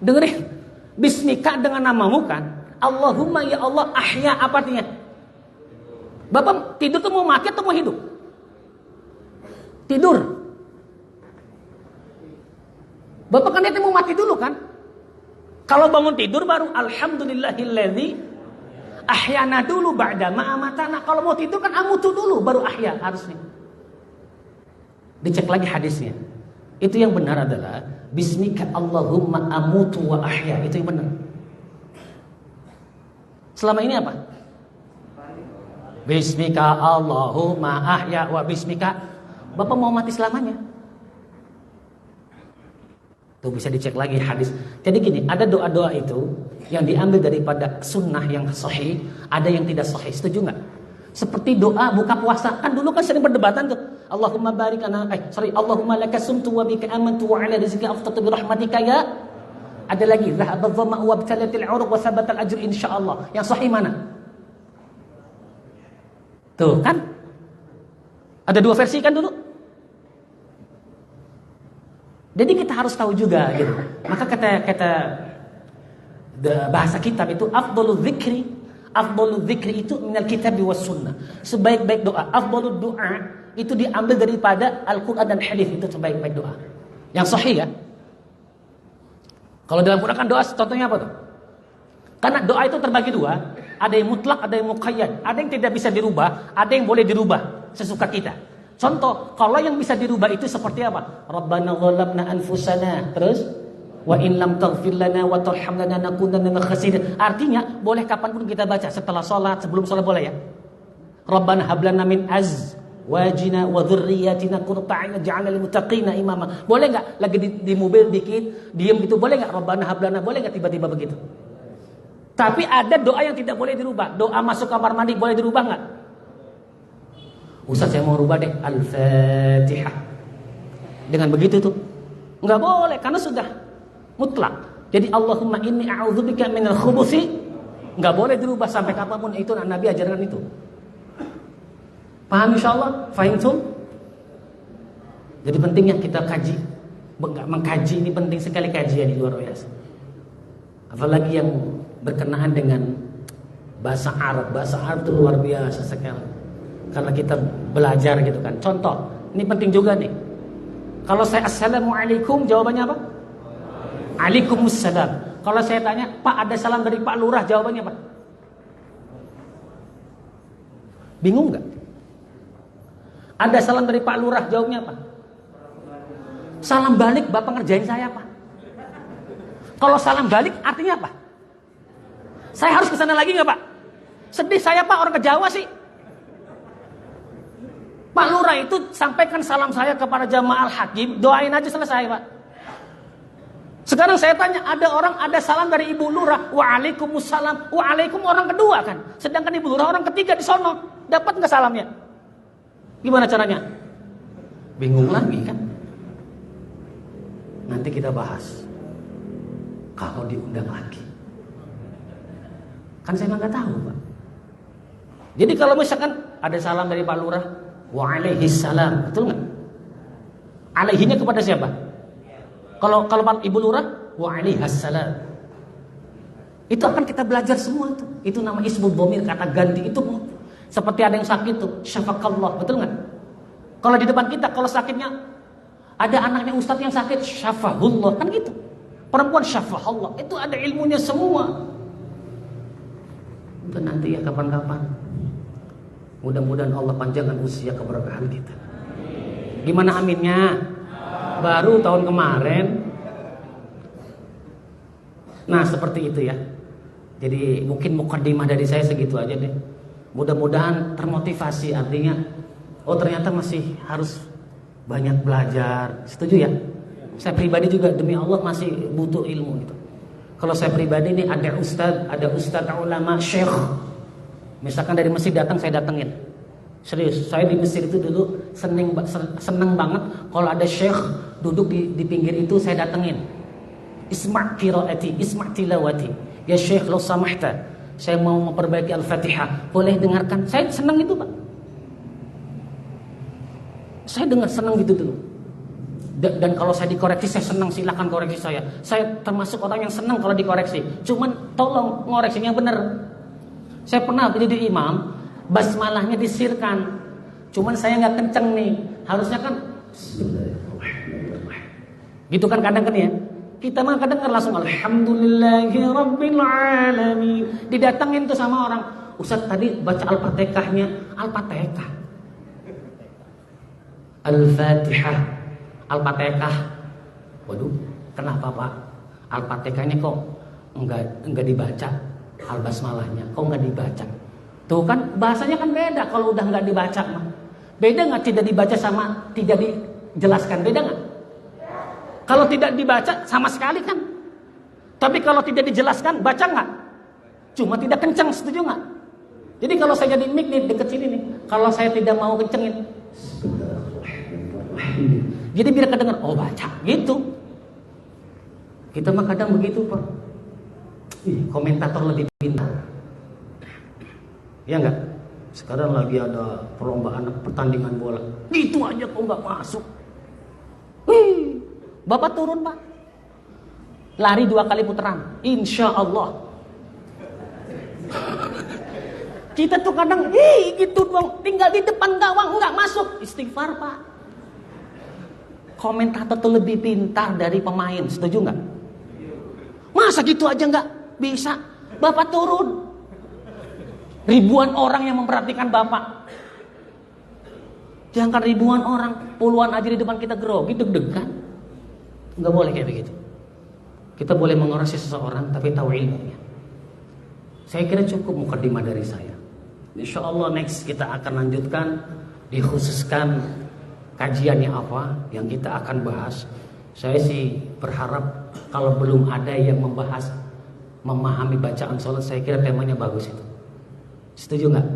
Dengerin, bismika dengan namamu kan. Allahumma ya Allah ahya, apa artinya? Bapak tidur tuh mau mati atau mau hidup? Tidur. Bapak kan mau mati dulu kan? Kalau bangun tidur baru alhamdulillahilladzi ahyana dulu ba'da ma amatana. Kalau mau tidur kan amutu dulu baru ahya harusnya. Dicek lagi hadisnya. Itu yang benar adalah bismika Allahumma amutu wa ahya, itu yang benar. Selama ini apa? Bismika Allahumma ahya wa bismika. Bapak mau mati selamanya. Tuh bisa dicek lagi hadis. Jadi gini, ada doa-doa itu yang diambil daripada sunnah yang sahih, ada yang tidak sahih. Setuju nggak? Seperti doa buka puasa. Kan dulu kan sering perdebatan tuh. Allahumma barik Allahumma laka sumtu wa bika amantu wa ala rizqika aftatu bi rahmatika ya. Ada lagi, dhahaba dhamma wa btalatil 'uruq wa thabata al-ajr insyaallah. Yang sahih mana? Tuh kan? Ada dua versi kan dulu? Jadi kita harus tahu juga gitu. Maka kata bahasa kitab itu afdhalul dzikri itu minal kitab was sunnah. Sebaik-baik doa, afdhalud du'a itu diambil daripada Al-Qur'an dan hadis, itu sebaik-baik doa. Yang sahih ya. Kalau dalam Quran kan doa contohnya apa tuh? Karena doa itu terbagi dua, ada yang mutlak, ada yang muqayyad, ada yang tidak bisa dirubah, ada yang boleh dirubah sesuka kita. Contoh, kalau yang bisa dirubah itu seperti apa? Rabbana zalamna anfusana, terus wa in lam taghfir lana wa tarhamna lanakunanna minal khasirin. Artinya boleh kapanpun kita baca, setelah sholat, sebelum sholat boleh ya. Rabbana hab lana min azwajina wa dzurriyyatina qurrata a'yun waj'alna lil muttaqina imama. Boleh enggak lagi di mobil dikit, diam gitu, boleh enggak Rabbana hab lana, boleh enggak tiba-tiba begitu? Tapi ada doa yang tidak boleh dirubah. Doa masuk kamar mandi boleh dirubah enggak? Ustaz saya mau rubah deh Al-Fatihah. Dengan begitu tuh enggak boleh karena sudah mutlak. Jadi Allahumma inni a'udzubika minal khubuthi enggak boleh dirubah sampai kapanpun, itu Nabi ajarkan itu. Paham insyaallah? Fahimtum? Jadi pentingnya kita kaji. Mengkaji ini penting sekali, kajian di luar biasa. Apalagi yang berkenaan dengan bahasa Arab. Bahasa Arab itu luar biasa sekali. Karena kita belajar gitu kan. Contoh, ini penting juga nih. Kalau saya assalamualaikum, jawabannya apa? Waalaikumsalam. Kalau saya tanya, Pak ada salam dari Pak Lurah, jawabannya apa? Bingung nggak? Ada salam dari Pak Lurah, jawabnya apa? Salam balik, Bapak ngerjain saya apa? Kalau salam balik artinya apa? Saya harus kesana lagi nggak Pak? Sedih saya Pak, orang ke Jawa sih. Pak Lurah itu sampaikan salam saya kepada jamaah Al-Hakim, doain aja selesai Pak. Sekarang saya tanya, ada salam dari Ibu Lurah, waalaikumsalam, waalaikum orang kedua kan. Sedangkan Ibu Lurah orang ketiga di sono, dapat nggak salamnya? Gimana caranya? Bingung lagi kan? Nanti kita bahas. Kalau diundang lagi. Kan saya nggak tahu Pak. Jadi kalau misalkan ada salam dari Pak Lurah, waalaikumsalam, betul nggak? Alaihinya kepada siapa? Kalau Ibu Lurah, waalaikumsalam. Itu akan kita belajar semua itu. Itu nama ismul dhamir, kata ganti itu. Seperti ada yang sakit tuh, syafaqallah, betul nggak? Kalau di depan kita, kalau sakitnya ada anaknya ustadz yang sakit, syafahullah, kan gitu. Perempuan syafahullah, itu ada ilmunya semua. Itu nanti ya kapan-kapan. Mudah-mudahan Allah panjangkan usia keberkahan kita. Gimana aminnya? Baru tahun kemarin. Nah seperti itu ya. Jadi mungkin mukaddimah dari saya segitu aja deh. Mudah-mudahan termotivasi, artinya oh ternyata masih harus banyak belajar. Setuju ya? Saya pribadi juga demi Allah masih butuh ilmu gitu. Kalau saya pribadi ini ada ustadz ulama, syekh. Misalkan dari Mesir datang, saya datengin. Serius, saya di Mesir itu dulu seneng banget kalau ada syekh duduk di pinggir itu, saya datengin. Isma' qiraati, isma' tilawati. Ya syekh, lo samahta, saya mau memperbaiki Al-Fatihah, boleh dengarkan? Saya seneng itu Pak. Saya seneng gitu dulu. Dan kalau saya dikoreksi, saya senang, silakan koreksi saya. Saya termasuk orang yang senang kalau dikoreksi. Cuman tolong ngoreksinya benar. Saya pernah jadi imam, basmalahnya disirkan. Cuman saya nggak kenceng nih. Harusnya kan gitu kan kadang kan ya. Kita mah kadang kan langsung alhamdulillahirabbil alamin. Didatengin tuh sama orang. Ustaz tadi baca Al-Fatihahnya, Al-Fatihah. Al-Fatihah. Al-Fatihah. Waduh, kenapa Pak? Al-Fatihahnya kok enggak dibaca? Al-Basmalahnya kok enggak dibaca? Tuh kan bahasanya kan beda kalau udah enggak dibaca mah. Beda enggak tidak dibaca sama tidak dijelaskan? Beda enggak? Kalau tidak dibaca sama sekali kan. Tapi kalau tidak dijelaskan, baca enggak? Cuma tidak kencang, setuju enggak? Jadi kalau saya jadi mic nih deket sini nih, kalau saya tidak mau kencengin, jadi biar kedengar, oh baca gitu. Kita mah kadang begitu Pak. Komentator lebih pintar. Ya enggak? Sekarang lagi ada perlombaan pertandingan bola. Gitu aja kok enggak masuk. Wih, Bapak turun Pak. Lari 2 kali putaran. Insya Allah. Kita tuh kadang, gitu doang. Tinggal di depan gawang enggak masuk. Istighfar Pak. Komentator tuh lebih pintar dari pemain, setuju nggak? Masa gitu aja nggak bisa? Bapak turun, ribuan orang yang memperhatikan Bapak. Jangan ribuan orang, puluhan aja di depan kita grogi, deg-degan. Nggak boleh kayak begitu. Kita boleh mengoreksi seseorang, tapi tahu ilmunya. Saya kira cukup mukadimah dari saya. Insya Allah next kita akan lanjutkan, dikhususkan kajiannya apa yang kita akan bahas. Saya sih berharap kalau belum ada yang membahas memahami bacaan sholat, saya kira temanya bagus itu. Setuju nggak?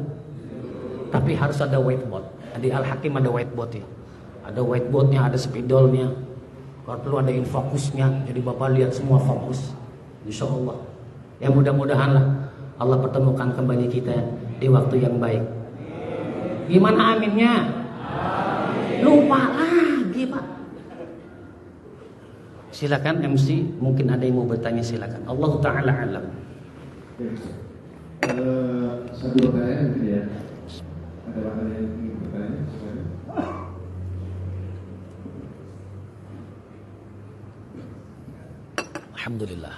Tapi harus ada whiteboard. Di Al-Hakim ada whiteboard ya. Ada whiteboardnya, ada spidolnya. Kalau perlu ada infokusnya, jadi Bapak lihat semua fokus. Insya Allah. Ya mudah-mudahan lah Allah pertemukan kembali kita di waktu yang baik. Gimana aminnya? Lupa lagi Pak. Silakan MC, mungkin ada yang mau bertanya, silakan. Allah Ta'ala alam. Satu pertanyaan gitu ya. Ada bahan yang ingin bertanya? Alhamdulillah.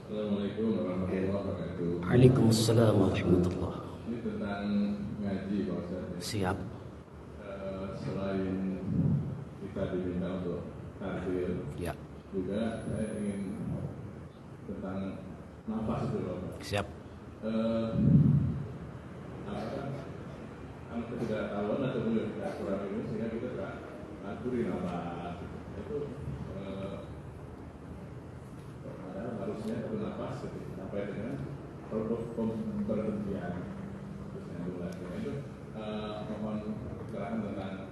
Assalamualaikum warahmatullahi wabarakatuh. Waalaikumsalam warahmatullahi. Ini tentang ngaji Pak Ustaz. Siap. Selain kita diminta untuk tahlil, Ya. juga saya ingin tentang nafas itu loh Pak. Siap. Apakah ketidaktahuan atau kurang ini sehingga kita tidak aturi nafas itu harusnya satu nafas sampai dengan pemberhentian terus nyambung lagi itu mohon keterangan tentang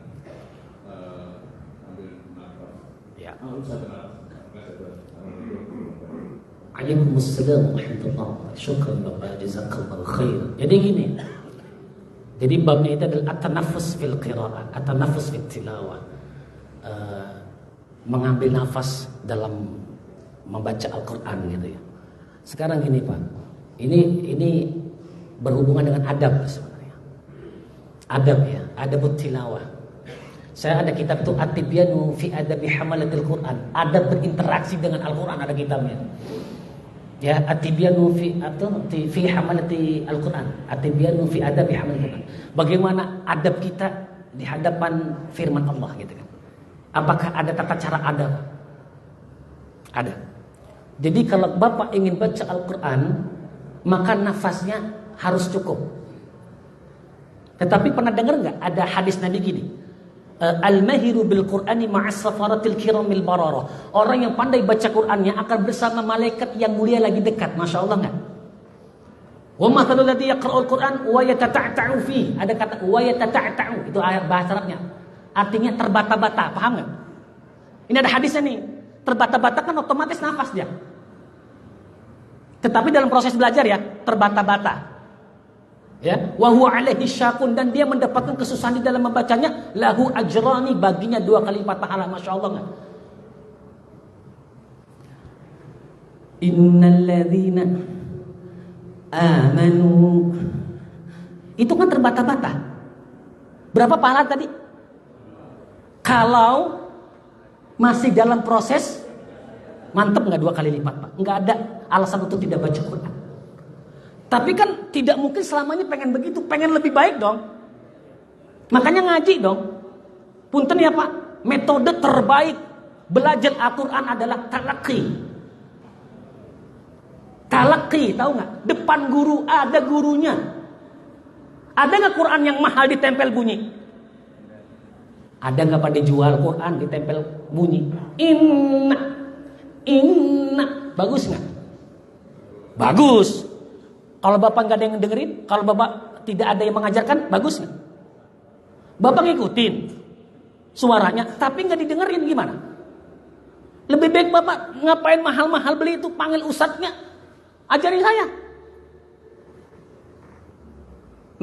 ambil nafas. Ya. Satu nafas. Waalaikumsalam warahmatullahi. Syukran Bapak, jazakallahu khair. Jadi gini. Jadi babnya itu adalah at-tanaffus fil qiraah, at-tanaffus fil tilawah. Mengambil nafas dalam membaca Al-Qur'an gitu ya. Sekarang gini Pak. Ini berhubungan dengan adab sebenarnya. Adab ya, adabut tilawah. Saya ada kitab itu At-Tibyanu fi Adabi Hamalatil Quran. Adab berinteraksi dengan Al-Qur'an, ada kitabnya. Ya, At-Tibyanu fi Hamalati Al-Qur'an. At-Tibyanu fi Adabi Hamalatil Quran. Bagaimana adab kita di hadapan firman Allah gitu kan. Apakah ada tata cara adab? Ada. Jadi kalau Bapak ingin baca Al-Qur'an, maka nafasnya harus cukup. Tetapi pernah dengar nggak ada hadis Nabi gini? Al-mahiru bil Qur'ani ma'as safaratil kiramil barara. Orang yang pandai baca Qur'annya akan bersama malaikat yang mulia lagi dekat. Masya Allah nggak? Wa mathalul ladzi yaqra'ul Qur'an wa yatata'ta'u fi. Ada kata wa yatata'ta'u, itu ayat bahasa Arabnya. Artinya terbata-bata, paham nggak? Ini ada hadisnya nih. Terbata-bata kan otomatis nafas dia. Tetapi dalam proses belajar ya, terbata-bata. Ya, wa huwa alaihi syaqun, dan dia mendapatkan kesusahan di dalam membacanya, lahu ajrani, baginya 2 kali lipat pahala. Masya Allah nggak? Innal ladzina amanu, itu kan terbata-bata. Berapa pahala tadi? Kalau masih dalam proses, mantep nggak 2 kali lipat Pak? Nggak ada alasan untuk tidak baca Quran. Tapi kan tidak mungkin selamanya pengen begitu, pengen lebih baik dong. Makanya ngaji dong. Punten ya Pak, metode terbaik belajar Al-Quran adalah talaqi. Talaqi, tahu nggak? Depan guru ada gurunya. Ada nggak Quran yang mahal ditempel bunyi? Ada nggak pada jual Quran ditempel bunyi? Inna, bagus nggak? Bagus. Kalau Bapak nggak ada yang dengerin, kalau Bapak tidak ada yang mengajarkan, bagus nggak? Bapak ngikutin suaranya, tapi nggak didengerin, gimana? Lebih baik Bapak ngapain mahal-mahal beli itu, panggil ustadznya, ajarin saya.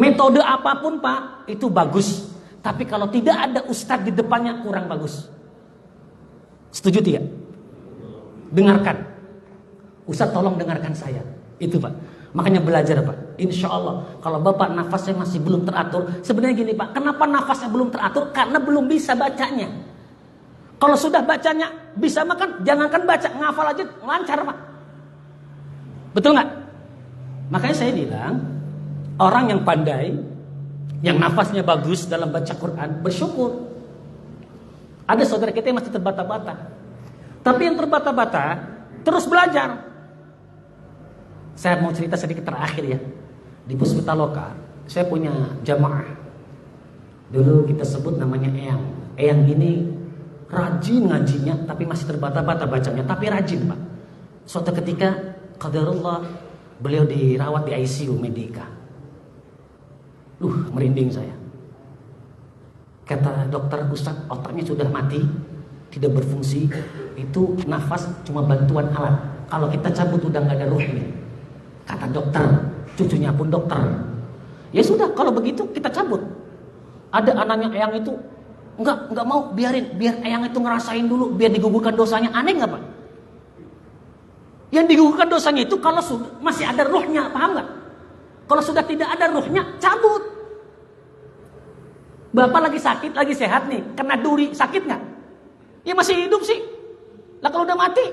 Metode apapun Pak, itu bagus. Tapi kalau tidak ada ustadz di depannya, kurang bagus. Setuju tidak? Dengarkan. Ustadz tolong dengarkan saya. Itu Pak. Makanya belajar Pak. Insya Allah kalau Bapak nafasnya masih belum teratur. Sebenarnya gini Pak, kenapa nafasnya belum teratur? Karena belum bisa bacanya. Kalau sudah bacanya bisa makan, jangankan baca, ngafal aja lancar Pak. Betul nggak? Makanya saya bilang, orang yang pandai, yang nafasnya bagus dalam baca Quran, bersyukur. Ada saudara kita yang masih terbata-bata. Tapi yang terbata-bata terus belajar. Saya mau cerita sedikit terakhir ya. Di Puspitaloka, saya punya jamaah. Dulu kita sebut namanya Eyang. Eyang ini rajin ngajinya, tapi masih terbata-bata bacanya, tapi rajin Pak. Suatu ketika, qadarullah, beliau dirawat di ICU Medika. Merinding saya. Kata dokter, Ustaz, otaknya sudah mati, tidak berfungsi. Itu nafas cuma bantuan alat. Kalau kita cabut udah nggak ada ruhnya. Kata dokter, cucunya pun dokter. Ya sudah, kalau begitu kita cabut. Ada anaknya Eyang itu Enggak mau, biarin, biar eyang itu ngerasain dulu, biar digugurkan dosanya. Aneh nggak Pak? Yang digugurkan dosanya itu kalau sudah masih ada ruhnya, paham nggak? Kalau sudah tidak ada ruhnya, cabut. Bapak lagi sakit, lagi sehat nih, kena duri, sakit nggak? Ya masih hidup sih. Lah kalau udah mati,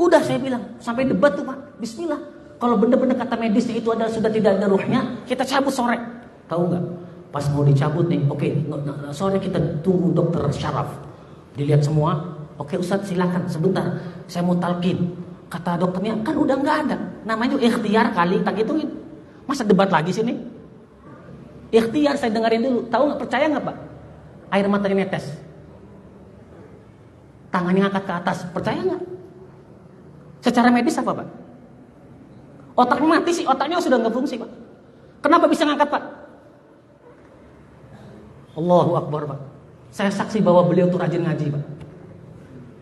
udah saya bilang, sampai debat tuh Pak, bismillah. Kalau benar-benar kata medisnya itu adalah sudah tidak ada ruhnya, kita cabut sore. Tahu nggak? Pas mau dicabut nih, oke, sore kita tunggu dokter syaraf. Dilihat semua, oke Ustadz silakan sebentar, saya mau talqin. Kata dokternya, kan udah nggak ada. Namanya ikhtiar kali, tak gituin. Masa debat lagi sini? Ikhtiar saya dengerin dulu. Tahu nggak, percaya nggak Pak? Air matanya netes. Tangannya ngangkat ke atas, percaya nggak? Secara medis apa Pak? Otaknya mati sih, otaknya sudah nggak fungsi Pak. Kenapa bisa ngangkat Pak? Allahu Akbar Pak. Saya saksi bahwa beliau tuh rajin ngaji Pak.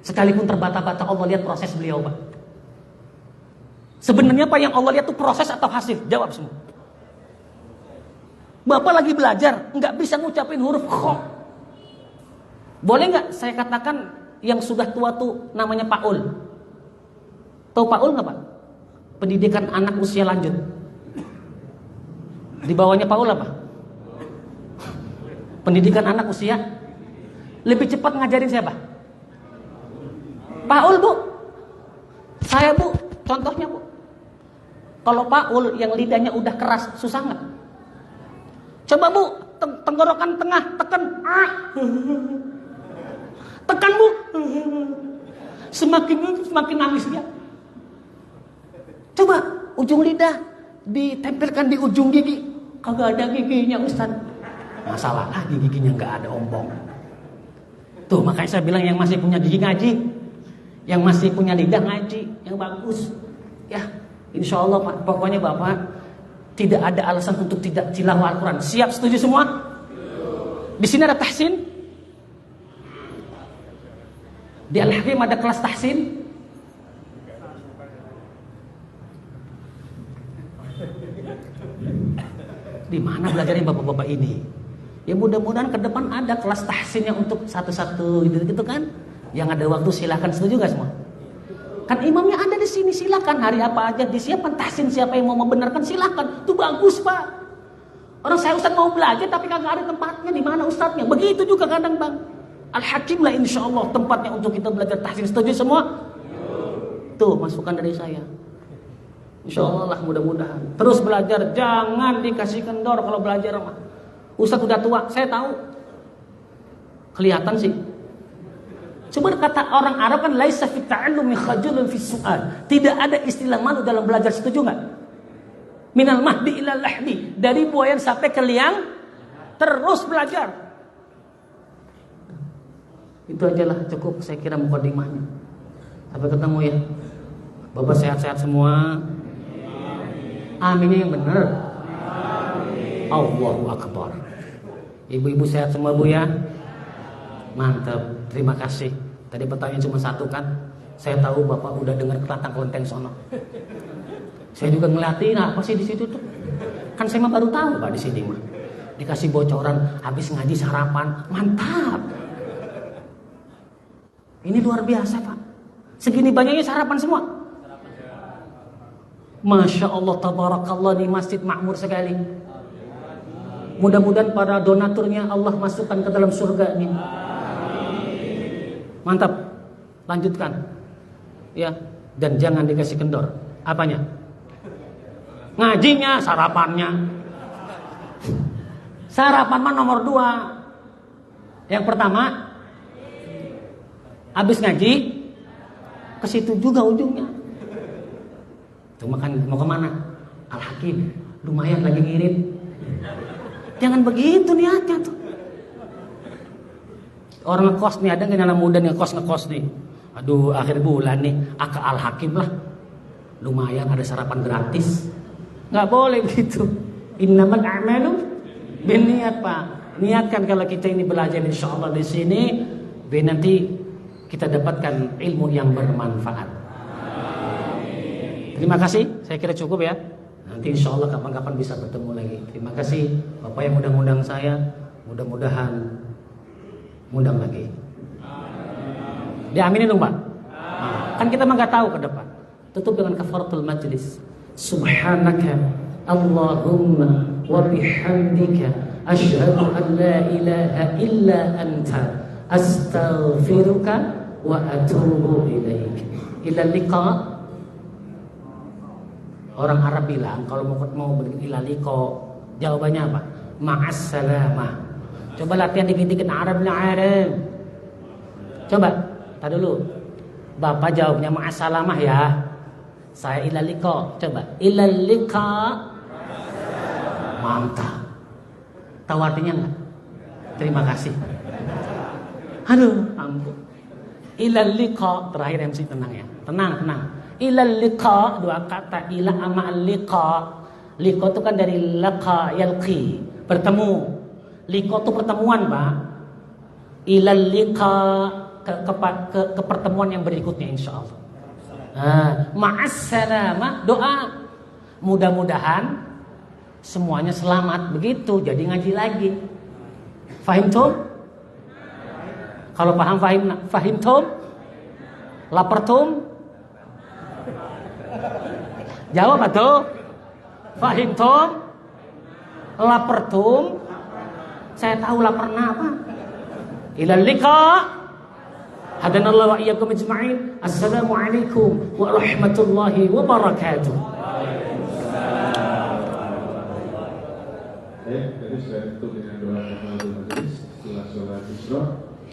Sekalipun terbata-bata Allah lihat proses beliau Pak. Sebenarnya Pak yang Allah lihat tuh proses atau hasil? Jawab semua. Bapak lagi belajar, nggak bisa ngucapin huruf kha. Boleh nggak saya katakan yang sudah tua tuh namanya Paul? Tahu Paul nggak Pak? Pendidikan anak usia lanjut. Di bawahnya Paul apa? Pendidikan anak usia lebih cepat ngajarin siapa? Paul Bu. Saya Bu, contohnya Bu. Kalau Paul yang lidahnya udah keras, susah nggak? Coba Bu, tenggorokan tengah, tekan. Tekan Bu. Semakin nangis dia. Coba ujung lidah ditempelkan di ujung gigi. Kagak ada giginya Ustaz. Masalah lagi giginya nggak ada ompong. Tuh makanya saya bilang yang masih punya gigi ngaji, yang masih punya lidah ngaji, yang bagus. Ya, insya Allah Pak. Pokoknya Bapak tidak ada alasan untuk tidak tilawah Al-Quran. Siap, setuju semua? Di sini ada tahsin. Di Al-Hakim ada kelas tahsin. Di mana belajarnya bapak-bapak ini? Ya mudah-mudahan ke depan ada kelas tahsinnya untuk satu-satu gitu kan. Yang ada waktu silakan, setuju gak semua? Kan imamnya ada di sini, silakan hari apa aja disiapkan tahsin, siapa yang mau membenarkan silakan. Itu bagus Pak. Orang saya Ustaz mau belajar tapi kagak ada tempatnya, di mana Ustaznya? Begitu juga kadang Bang. Al-Hakim lah insya Allah tempatnya untuk kita belajar tahsin, setuju semua? Tuh masukan dari saya. Insya Allah lah mudah-mudahan. Terus belajar, jangan dikasih kendor kalau belajar mah. Ustaz udah tua, saya tahu. Kelihatan sih. Cuma kata orang Arab kan laisa fi ta'allumi khajulun fi su'al. Tidak ada istilah malu dalam belajar, setuju enggak? Minal mahdi ilal lahdi, dari buayan sampai ke liang, terus belajar. Itu ajalah cukup saya kira mukadimahnya. Sampai ketemu ya. Bapak sehat-sehat semua. Aminnya yang benar. Allahu Akbar. Ibu-ibu sehat semua Bu ya. Mantap, terima kasih. Tadi pertanyaan cuma satu kan. Saya tahu Bapak udah dengar kelantang kelenteng sono. Saya juga ngeliatin apa sih di situ tuh. Kan saya mah baru tahu Pak di sini mah. Dikasih bocoran habis ngaji sarapan, mantap. Ini luar biasa Pak. Segini banyaknya sarapan semua. Masya Allah, tabarakallah, di masjid makmur sekali. Mudah-mudahan para donaturnya Allah masukkan ke dalam surga-Nya. Mantap. Lanjutkan. Ya, dan jangan dikasih kendor. Apanya? Ngajinya, sarapannya. Sarapan mah nomor 2. Yang pertama, habis ngaji, ke situ juga ujungnya. Tuh makan, mau kemana? Al-Hakim, lumayan lagi ngirit. Jangan begitu niatnya tuh. Orang ngekos nih, ada nggak anak muda nih ngekos nih. Aduh, akhir bulan nih, ke Al-Hakim lah. Lumayan ada sarapan gratis. Nggak boleh begitu. Innamal a'malu binniyat Pak. Niatkan kalau kita ini belajar insya Allah di sini, biar nanti kita dapatkan ilmu yang bermanfaat. Terima kasih, saya kira cukup ya. Nanti insya Allah kapan-kapan bisa bertemu lagi. Terima kasih Bapak yang undang-undang saya. Mudah-mudahan mudah lagi. Diaminin dong Pak. Kan kita mah nggak tahu ke depan. Tutup dengan kafaratul majlis. Subhanaka Allahumma wa bihamdika asyhadu an la ilaha illa anta astaghfiruka wa atubu ilaik. Ila liqa. Orang Arab bilang kalau mau ila liqa, jawabannya apa? Ma'as salamah. Coba latihan dikit-dikit Arab Arab. Coba, tar dulu. Bapak jawabnya ma'as salamah ya. Saya ila liqa. Coba, ila liqa. Mantap. Tahu artinya enggak? Terima kasih. Aduh, ampun. Ila liqa, terakhir MC tenang ya. Tenang. Ila liqa, dua kata ila ama liqa. Liqa itu kan dari laqa yalqi, bertemu. Liqa itu pertemuan, Pak. Ila liqa ke pertemuan yang berikutnya insyaallah. Ma'as salamah, doa. Mudah-mudahan semuanya selamat, begitu. Jadi ngaji lagi. Fahimtum? Kalau paham fahimtum? Lapartum? Jawab atau? Fahimtum? Lapartum? Saya tahu laparna apa? Ilal liqa. Hadanallahu wa iyyakum ajma'in. Assalamualaikum warahmatullahi wabarakatuh. Jadi sudah tutup dengan doa kafaratul majlis. Setelah sholat isya,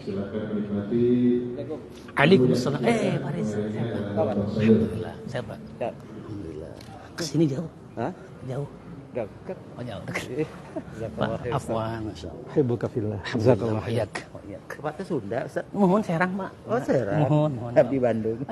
silakan menikmati. Waalaikumsalam. Baris. Alhamdulillah. Sehat Pak. Alhamdulillah. Kesini jauh? Hah? Jauh. Dekat. Oh jauh dekat. Pak, afwan masyaallah. Hibbuka fillah. Jazakallah khair. Tempatnya Sunda, Ustaz. Mohon Serang, Pak. Oh, Serang. Mohon. Di Bandung.